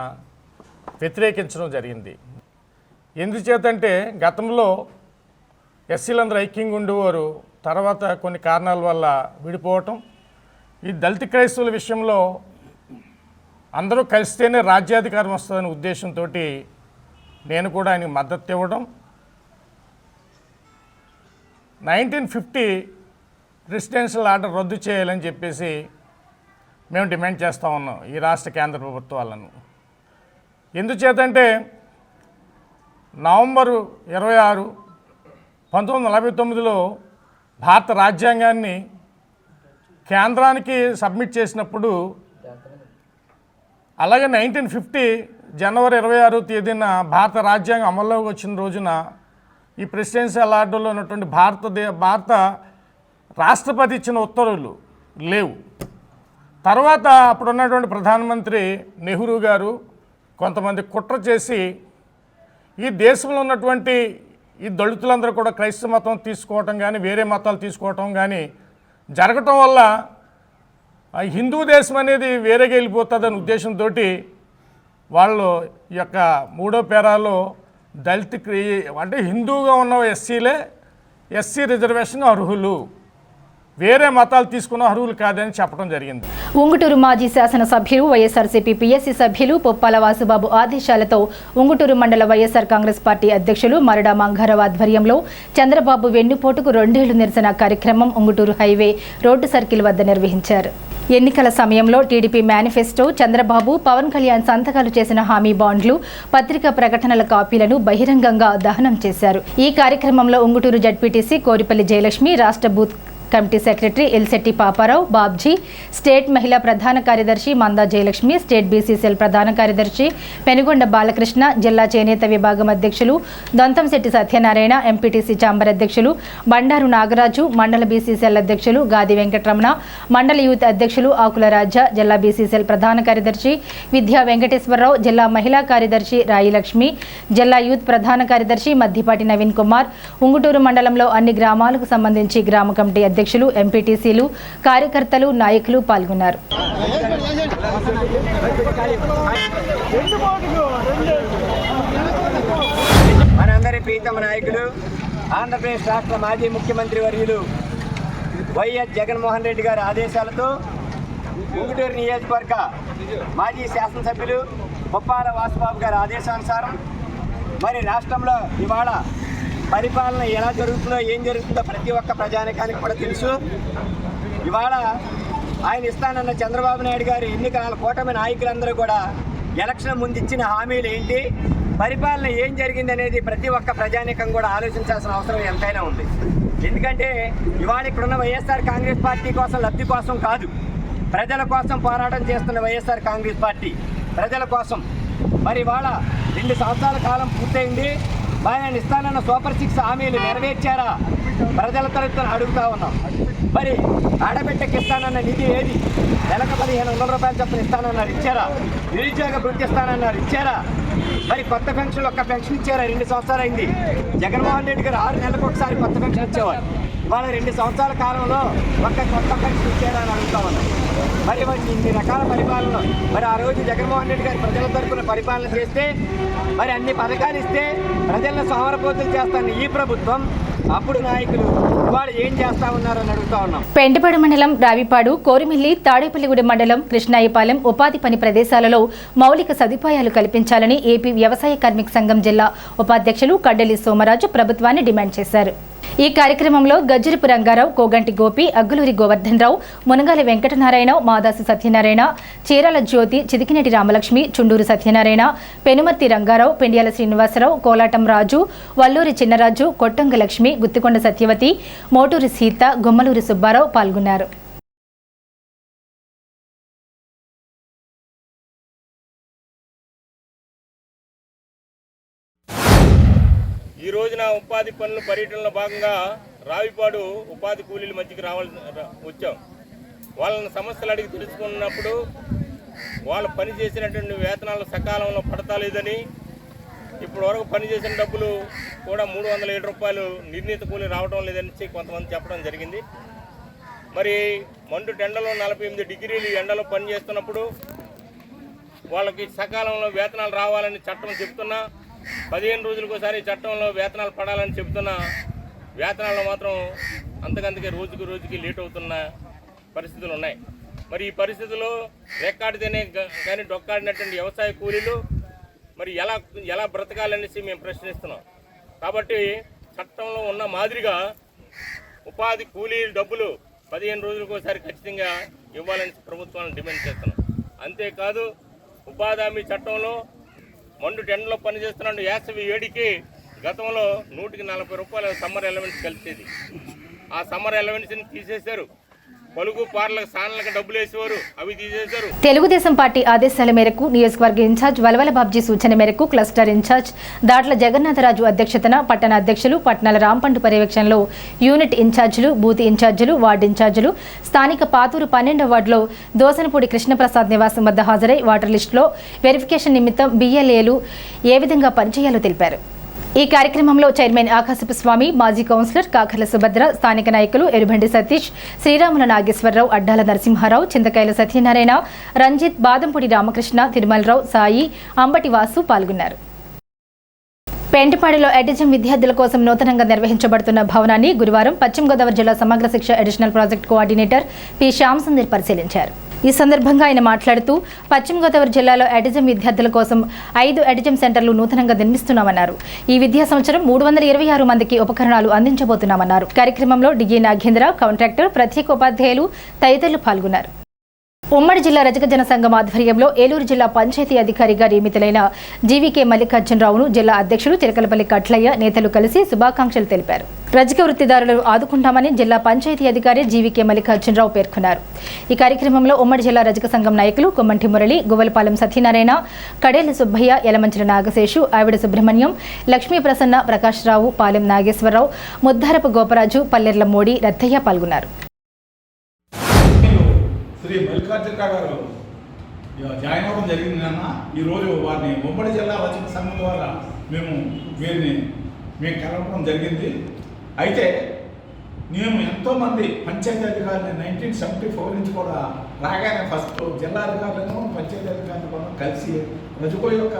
వ్యతిరేకించడం జరిగింది. ఎందుచేతంటే గతంలో ఎస్సీలందరూ ఐక్యంగా ఉండేవారు, తర్వాత కొన్ని కారణాల వల్ల విడిపోవటం. ఈ దళిత క్రైస్తవుల విషయంలో అందరూ కలిస్తేనే రాజ్యాధికారం వస్తుందనే ఉద్దేశంతో నేను కూడా ఆయనకు మద్దతు ఇవ్వడం. 1950 రెసిడెన్షియల్ ఆర్డర్ రద్దు చేయాలని చెప్పేసి మేము డిమాండ్ చేస్తూ ఉన్నాం ఈ రాష్ట్ర కేంద్ర ప్రభుత్వాలను. ఎందుచేతంటే నవంబరు 26, 1949లో భారత రాజ్యాంగాన్ని కేంద్రానికి సబ్మిట్ చేసినప్పుడు, అలాగే 1950 జనవరి 26వ తేదీన భారత రాజ్యాంగం అమల్లోకి వచ్చిన రోజున ఈ ప్రెసిడెన్షియల్ ఆర్డర్లో ఉన్నటువంటి భారత రాష్ట్రపతి ఇచ్చిన ఉత్తర్వులు లేవు. తర్వాత అప్పుడున్నటువంటి ప్రధానమంత్రి నెహ్రూ గారు కొంతమంది కుట్ర చేసి ఈ దేశంలో ఉన్నటువంటి ఈ దళితులందరూ కూడా క్రైస్తవ మతం తీసుకోవటం కానీ వేరే మతాలు తీసుకోవటం కానీ జరగటం వల్ల హిందూ దేశం అనేది వేరేగా వెళ్ళిపోతుందనే ఉద్దేశంతో వాళ్ళు ఈ యొక్క 3వ పేరాలో దళిత అంటే హిందూగా ఉన్న ఎస్సీలే ఎస్సీ రిజర్వేషన్ అర్హులు వేరే మతాలు తీసుకున్న అర్హులు కాదని చెప్పడం జరిగింది. ఉంగుటూరు మాజీ శాసనసభ్యులు వైఎస్ఆర్సీపీ పీఎస్సీ సభ్యులు పొప్పాల వాసుబాబు ఆదేశాలతో ఉంగుటూరు మండల వైఎస్ఆర్ కాంగ్రెస్ పార్టీ అధ్యక్షులు మరడా మంగారావు ఆధ్వర్యంలో చంద్రబాబు వెన్నుపోటుకు 2 ఏళ్లు నిరసన కార్యక్రమం ఉంగుటూరు హైవే రోడ్డు సర్కిల్ వద్ద నిర్వహించారు. ఎన్నికల సమయంలో టీడీపీ మేనిఫెస్టో, చంద్రబాబు, పవన్ కళ్యాణ్ సంతకాలు చేసిన హామీ బాండ్లు, పత్రికా ప్రకటనల కాపీలను బహిరంగంగా దహనం చేశారు. ఈ కార్యక్రమంలో ఉంగుటూరు జడ్పీటీసీ కోరిపల్లి జయలక్ష్మి, రాష్ట్ర booth committee secretary Elisetti Paparao, Babji, state మహిళా ప్రధాన కార్యదర్శి మందా జయలక్ష్మి, స్టేట్ బీసీసీఎల్ ప్రధాన కార్యదర్శి పెనుగొండ బాలకృష్ణ, జిల్లా చేనేత విభాగం అధ్యక్షులు దొంతంశెట్టి సత్యనారాయణ, ఎంపీటీసీ ఛాంబర్ అధ్యక్షులు బండారు నాగరాజు, మండల బీసీసీఎల్ అధ్యక్షులు గాది వెంకటరమణ, మండల యూత్ అధ్యక్షులు ఆకుల రాజా, జిల్లా బీసీసీఎల్ ప్రధాన కార్యదర్శి విద్యా వెంకటేశ్వరరావు, జిల్లా మహిళా కార్యదర్శి రాయి లక్ష్మి, జిల్లా యూత్ ప్రధాన కార్యదర్శి మద్దిపాటి నవీన్ కుమార్, ఉంగుటూరు మండలంలో అన్ని గ్రామాలకు సంబంధించి గ్రామ కమిటీ అధ్యక్షులు, ఎంపీటీసీలు, కార్యకర్తలు, నాయకులు పాల్గొన్నారు. మనందరి ప్రీతమ నాయకులు ఆంధ్రప్రదేశ్ రాష్ట్ర మాజీ ముఖ్యమంత్రి వర్యులు వైఎస్ జగన్మోహన్ రెడ్డి గారి ఆదేశాలతో ఉంగుటూరు నియోజకవర్గ మాజీ శాసనసభ్యులు పొప్పాల వాసుబాబు గారి ఆదేశానుసారం మరి రాష్ట్రంలో ఇవాళ పరిపాలన ఎలా జరుగుతుందో, ఏం జరుగుతుందో ప్రతి ఒక్క ప్రజానికానికి కూడా తెలుసు. ఇవాళ ఆయన ఇస్తానన్న చంద్రబాబు నాయుడు గారు ఎన్నికల కూటమి నాయకులందరూ కూడా ఎలక్షన్ ముందు ఇచ్చిన హామీలు ఏంటి, పరిపాలన ఏం జరిగింది అనేది ప్రతి ఒక్క ప్రజానికం కూడా ఆలోచించాల్సిన అవసరం ఎంతైనా ఉంది. ఎందుకంటే ఇవాళ ఇక్కడున్న వైఎస్ఆర్ కాంగ్రెస్ పార్టీ కోసం, లబ్ధి కోసం కాదు, ప్రజల కోసం పోరాటం చేస్తున్న వైఎస్ఆర్ కాంగ్రెస్ పార్టీ ప్రజల కోసం. మరి ఇవాళ 2 సంవత్సరాల కాలం పూర్తయింది. ఆయన ఇస్తానన్న సూపర్ 6 హామీలు నెరవేర్చారా ప్రజల తరఫున అడుగుతా ఉన్నాం. మరి ఆడబిడ్డకి ఇస్తానన్న నిధి ఏది? నెలకు 1500 రూపాయలు చొప్పున ఇస్తానన్నారు, ఇచ్చారా? నిరుద్యోగ వృత్తి ఇస్తానన్నారు, ఇచ్చారా? మరి కొత్త పెన్షన్, ఒక్క పెన్షన్ ఇచ్చారా? 2 సంవత్సరాలు అయింది. జగన్మోహన్ రెడ్డి గారు 6 నెలలకు ఒకసారి కొత్త పెన్షన్ ఇచ్చేవారు. వాళ్ళ 2 సంవత్సరాల కాలంలో ఒక్క కొత్త పెన్షన్ ఇచ్చారా అని అడుగుతా ఉన్నాం. మరి ఇన్ని రకాల పరిపాలన, మరి ఆ రోజు జగన్మోహన్ రెడ్డి గారు ప్రజల తరఫున పరిపాలన చేస్తే, మరి అన్ని పథకాలు ఇస్తే ప్రజలను సోమరపోతులు చేస్తాను ఈ ప్రభుత్వం, అప్పుడు నాయకులు ఇవాళ ఏం చేస్తా ఉన్నారని అడుగుతా ఉన్నాం. పెంటపాడు మండలం రావిపాడు, కోరిమిల్లి, తాడేపల్లిగూడెం మండలం కృష్ణాయిపాలెం ఉపాధి పని ప్రదేశాలలో మౌలిక సదుపాయాలు కల్పించాలని ఏపీ వ్యవసాయ కార్మిక సంఘం జిల్లా ఉపాధ్యక్షులు కడ్డెలి సోమరాజు ప్రభుత్వాన్ని డిమాండ్ చేశారు. ఈ కార్యక్రమంలో గజ్జరిపు రంగారావు, కోగంటి గోపి, అగ్గులూరి గోవర్ధన్ రావు, మునగాలి వెంకటనారాయణ, మాదాసు సత్యనారాయణ, చీరాల జ్యోతి, చిదికినేటి రామలక్ష్మి, చుండూరు సత్యనారాయణ, పెనుమర్తి రంగారావు, పెండియాల శ్రీనివాసరావు, కోలాటం రాజు, వల్లూరి చిన్నరాజు, కొట్టంగ లక్ష్మి, గుత్తికొండ సత్యవతి, మోటూరి సీత, గుమ్మలూరి సుబ్బారావు పాల్గొన్నారు. ఈ రోజున ఉపాధి పనుల పర్యటనలో భాగంగా రావిపాడు ఉపాధి కూలీల మధ్యకి వచ్చాం. వాళ్ళని సమస్యలు అడిగి తెలుసుకున్నప్పుడు వాళ్ళు పని చేసినటువంటి వేతనాలు సకాలంలో పడతాలేదని, ఇప్పుడు వరకు పనిచేసిన డబ్బులు కూడా 307 రూపాయలు నిర్ణీత కూలీ రావడం లేదని కొంతమంది చెప్పడం జరిగింది. మరి మండు ఎండలో 48 డిగ్రీలు ఎండలో పనిచేస్తున్నప్పుడు వాళ్ళకి సకాలంలో వేతనాలు రావాలని చట్టం చెప్తున్నా, 15 రోజులకు ఒకసారి చట్టంలో వేతనాలు పడాలని చెబుతున్న వేతనాలు మాత్రం అంతకంతకే రోజుకి లేట్ అవుతున్న పరిస్థితులు ఉన్నాయి. మరి ఈ పరిస్థితుల్లో రెక్కాడితేనే కానీ డొక్కాడినటువంటి వ్యవసాయ కూలీలు మరి ఎలా బ్రతకాలనేసి మేము ప్రశ్నిస్తున్నాం. కాబట్టి చట్టంలో ఉన్న మాదిరిగా ఉపాధి కూలీ డబ్బులు 15 రోజులకు ఒకసారి ఖచ్చితంగా ఇవ్వాలని ప్రభుత్వాన్ని డిమాండ్ చేస్తున్నాం. అంతేకాదు ఉపాధి హామీ చట్టంలో మండు ఎండలో పనిచేస్తున్నాడు యాసవి వేడికి గతంలో 140 రూపాయల సమ్మర్ ఎలవెన్స్ కలిసేది. ఆ సమ్మర్ ఎలవెన్స్ని తీసేశారు. పలుగు పార్లకు సాన్లకు డబ్బులు వేసేవారు, అవి తీసేశారు. తెలుగుదేశం పార్టీ ఆదేశాల మేరకు నియోజకవర్గ ఇన్ఛార్జ్ వలవల బాబ్జీ సూచన మేరకు క్లస్టర్ ఇన్ఛార్జ్ దాట్ల జగన్నాథరాజు అధ్యక్షతన పట్టణ అధ్యక్షులు పట్నాల రాంపండు పర్యవేక్షణలో యూనిట్ ఇన్ఛార్జీలు, బూత్ ఇన్ఛార్జీలు, వార్డు ఇన్ఛార్జీలు స్థానిక పాతూరు 12వ వార్డులో దోసనపూడి కృష్ణప్రసాద్ నివాసం వద్ద హాజరై వాటర్ లిస్టులో వెరిఫికేషన్ నిమిత్తం బిఎల్ఏలు ఏ విధంగా పనిచేయాలో తెలిపారు. ఈ కార్యక్రమంలో చైర్మన్ ఆకాశపు స్వామి, మాజీ కౌన్సిలర్ కాకర్ల సుభద్ర, స్థానిక నాయకులు ఎరుబండి సతీష్, శ్రీరాముల నాగేశ్వరరావు, అడ్డాల నరసింహారావు, చింతకాయల సత్యనారాయణ, రంజిత్, బాదంపూడి రామకృష్ణ, తిరుమలరావు, సాయి, అంబటి వాసు పాల్గొన్నారు. పెంటపాడిలో ఎడిజం విద్యార్థుల కోసం నూతనంగా నిర్వహించబడుతున్న భవనాన్ని గురువారం పశ్చిమ గోదావరి జిల్లా సమగ్ర శిక్ష additional project coordinator P Shyam Sundar పరిశీలించారు. ఈ సందర్భంగా ఆయన మాట్లాడుతూ పశ్చిమ గోదావరి జిల్లాలో ఎడిజం విద్యార్థుల కోసం 5 ఎడిజం సెంటర్లు నూతనంగా నిర్మిస్తున్నామన్నారు. ఈ విద్యా సంవత్సరం 326 మందికి ఉపకరణాలు అందించబోతున్నామన్నారు. కార్యక్రమంలో డిగి నాగేంద్ర, కాంట్రాక్టర్, ప్రత్యేక ఉపాధ్యాయులు తదితరులు పాల్గొన్నారు. ఉమ్మడి జిల్లా రజక జన సంఘం ఆధ్వర్యంలో ఏలూరు జిల్లా పంచాయతీ అధికారిగా నియమితులైన జీవీకే మల్లికార్జునరావును జిల్లా అధ్యక్షులు చిలకలపల్లి కట్లయ్య నేతలు కలిసి శుభాకాంక్షలు తెలిపారు. రజక వృత్తిదారులను ఆదుకుంటామని జిల్లా పంచాయతీ అధికారి జీవీకే మల్లికార్జునరావు పేర్కొన్నారు. ఈ కార్యక్రమంలో ఉమ్మడి జిల్లా రజక సంఘం నాయకులు కొమ్మంటి మురళి, గువ్వలపాలెం సత్యనారాయణ, కడేల సుబ్బయ్య, యలమంచిల నాగశేషు, ఆవిడ సుబ్రహ్మణ్యం, లక్ష్మీ ప్రసన్న, ప్రకాష్ రావు, పాలెం నాగేశ్వరరావు, ముద్దారపు గోపరాజు, పల్లెర్ల మోడి, రత్తయ్య పాల్గొన్నారు. శ్రీ మల్లికార్జునరావు గారు జాయిన్ అవ్వడం జరిగింది. ఈరోజు వారిని ఉమ్మడి జిల్లా రచన సంఘం ద్వారా మేము కలవడం జరిగింది. అయితే మేము ఎంతోమంది పంచాయతీ అధికారులు 1974 నుంచి కూడా రాగానే ఫస్ట్ జిల్లా అధికారులను పంచాయతీ అధికారులను కూడా కలిసి రజకుల యొక్క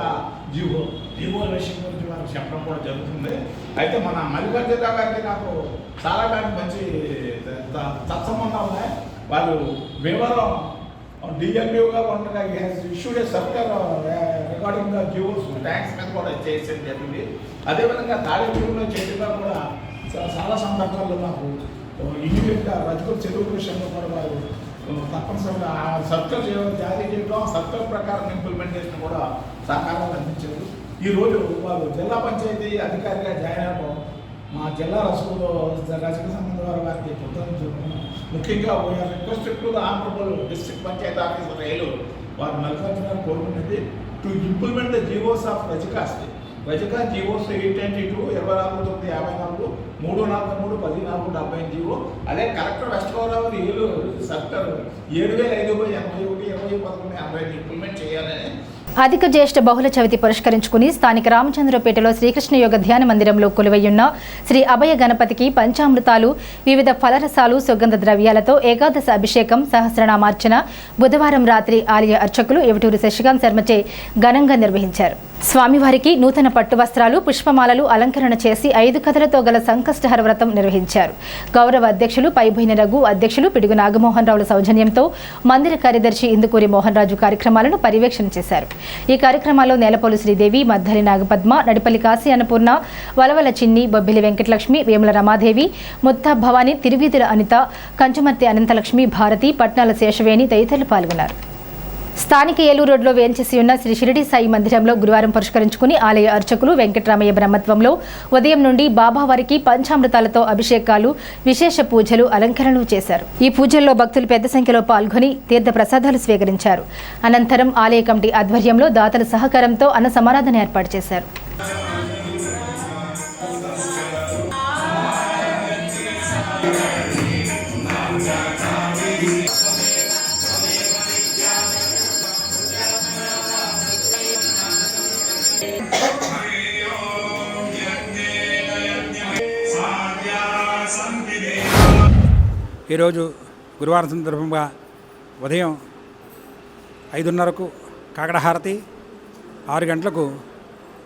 జీవో విషయం గురించి వారికి చెప్పడం కూడా జరుగుతుంది. అయితే మన మల్లికార్జునరావు గారికి నాకు చాలా మంచి సత్సంబంధాలు ఉన్నాయి. వాళ్ళు వివరం డిఎల్పీగా ఉండగా ఇష్యూడ్ సర్కార్ రికార్డింగ్ జియోస్ ట్యాంక్స్ మీద కూడా చేసేది జరిగింది. అదేవిధంగా తాడేపల్లిలో చేయగా కూడా చాలా సందర్భాల్లో నాకు ఇమీడియట్గా రజకుల చెరువు విషయంలో కూడా వారు తప్పనిసరిగా ఆ సర్కల్ జారీ చేయడం, సర్కల్ ప్రకారం ఇంప్లిమెంటేషన్ కూడా సహకారాలు అందించారు. ఈరోజు వారు జిల్లా పంచాయతీ అధికారిగా జాయిన్ అవ్వడం మా జిల్లా రజక సంఘం ద్వారా వారికి కృతజ్ఞతలు. ముఖ్యంగా we are requested to the honourable district panchayat officer Eluru వారు మల్లికార్జునరావు కోరుకున్నది to implement the GOs of Rajakas. Rajaka GOs 892, 24/9/54, 343/14/75 GO. అదే కలెక్టర్ వెస్ట్ గోదావరి ఏలూరు సర్కార్ 7581 2011 ఇంప్లిమెంట్ చేయాలని. అధిక జ్యేష్ఠ బహుళ చవితి పురస్కరించుకుని స్థానిక రామచంద్రపేటలో శ్రీకృష్ణ యోగ ధ్యాన మందిరంలో కొలువయ్యున్న శ్రీ అభయ గణపతికి పంచామృతాలు, వివిధ ఫలరసాలు, సుగంధ ద్రవ్యాలతో ఏకాదశ అభిషేకం, సహస్రనామార్చన బుధవారం రాత్రి ఆలయ అర్చకులు ఎవటూరి శశికాంత్ శర్మచే ఘనంగా నిర్వహించారు. స్వామివారికి నూతన పట్టు వస్త్రాలు, పుష్పమాలలు అలంకరణ చేసి 5 కథలతో గల సంకష్టహర వ్రతం నిర్వహించారు. గౌరవ అధ్యక్షులు పైబోయిన రఘు, అధ్యక్షులు పిడుగు నాగమోహన్ రావుల సౌజన్యంతో మందిర కార్యదర్శి ఇందుకూరి మోహన్ రాజు కార్యక్రమాలను పర్యవేక్షణ చేశారు. ఈ కార్యక్రమాల్లో నేలపోలు శ్రీదేవి, మద్దలి నాగపద్మ, నడిపల్లి కాశీ అన్నపూర్ణ, వలవల చిన్ని, బొబ్బిలి వెంకటలక్ష్మి, వేముల రమాదేవి, ముత్తా భవాని, తిరువీధుల అనిత, కంచుమర్తి అనంతలక్ష్మి, భారతి, పట్నాల శేషవేణి తదితరులు పాల్గొన్నారు. స్థానిక ఏలూరు రోడ్లో వేంచేసి ఉన్న శ్రీ షిరిడి సాయి మందిరంలో గురువారం పురస్కరించుకుని ఆలయ అర్చకులు వెంకటరామయ్య బ్రహ్మత్వంలో ఉదయం నుండి బాబావారికి పంచామృతాలతో అభిషేకాలు, విశేష పూజలు, అలంకరణలు చేశారు. ఈ పూజల్లో భక్తులు పెద్ద సంఖ్యలో పాల్గొని తీర్థ ప్రసాదాలు స్వీకరించారు. అనంతరం ఆలయ కమిటీ ఆధ్వర్యంలో దాతల సహకారంతో అన్న సమారాధన ఏర్పాటు చేశారు. ఈరోజు గురువారం సందర్భంగా ఉదయం 5:30కు కాకడ హారతి, 6 గంటలకు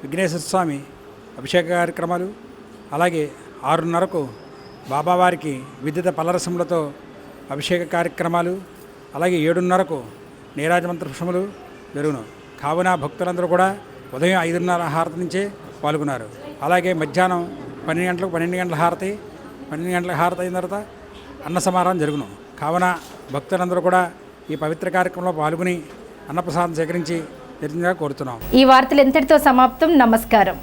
విఘ్నేశ్వర స్వామి అభిషేక కార్యక్రమాలు, అలాగే 6:30కు బాబావారికి విద్యుత పలరసములతో అభిషేక కార్యక్రమాలు, అలాగే 7:30కు నీరాజమంత్ర పుష్పములు జరుగును. కావున భక్తులందరూ కూడా ఉదయం 5:30 హారతి నుంచే పాల్గొన్నారు. అలాగే మధ్యాహ్నం 12 గంటలకు 12 గంటల హారతి, 12 గంటల హారతి అయిన తర్వాత అన్న సమారాధన జరుగును. కావున భక్తులందరూ కూడా ఈ పవిత్ర కార్యక్రమంలో పాల్గొని అన్నప్రసాదం సేకరించి కోరుతున్నాం. ఈ వార్తలు ఎంతటితో సమాప్తం. నమస్కారం.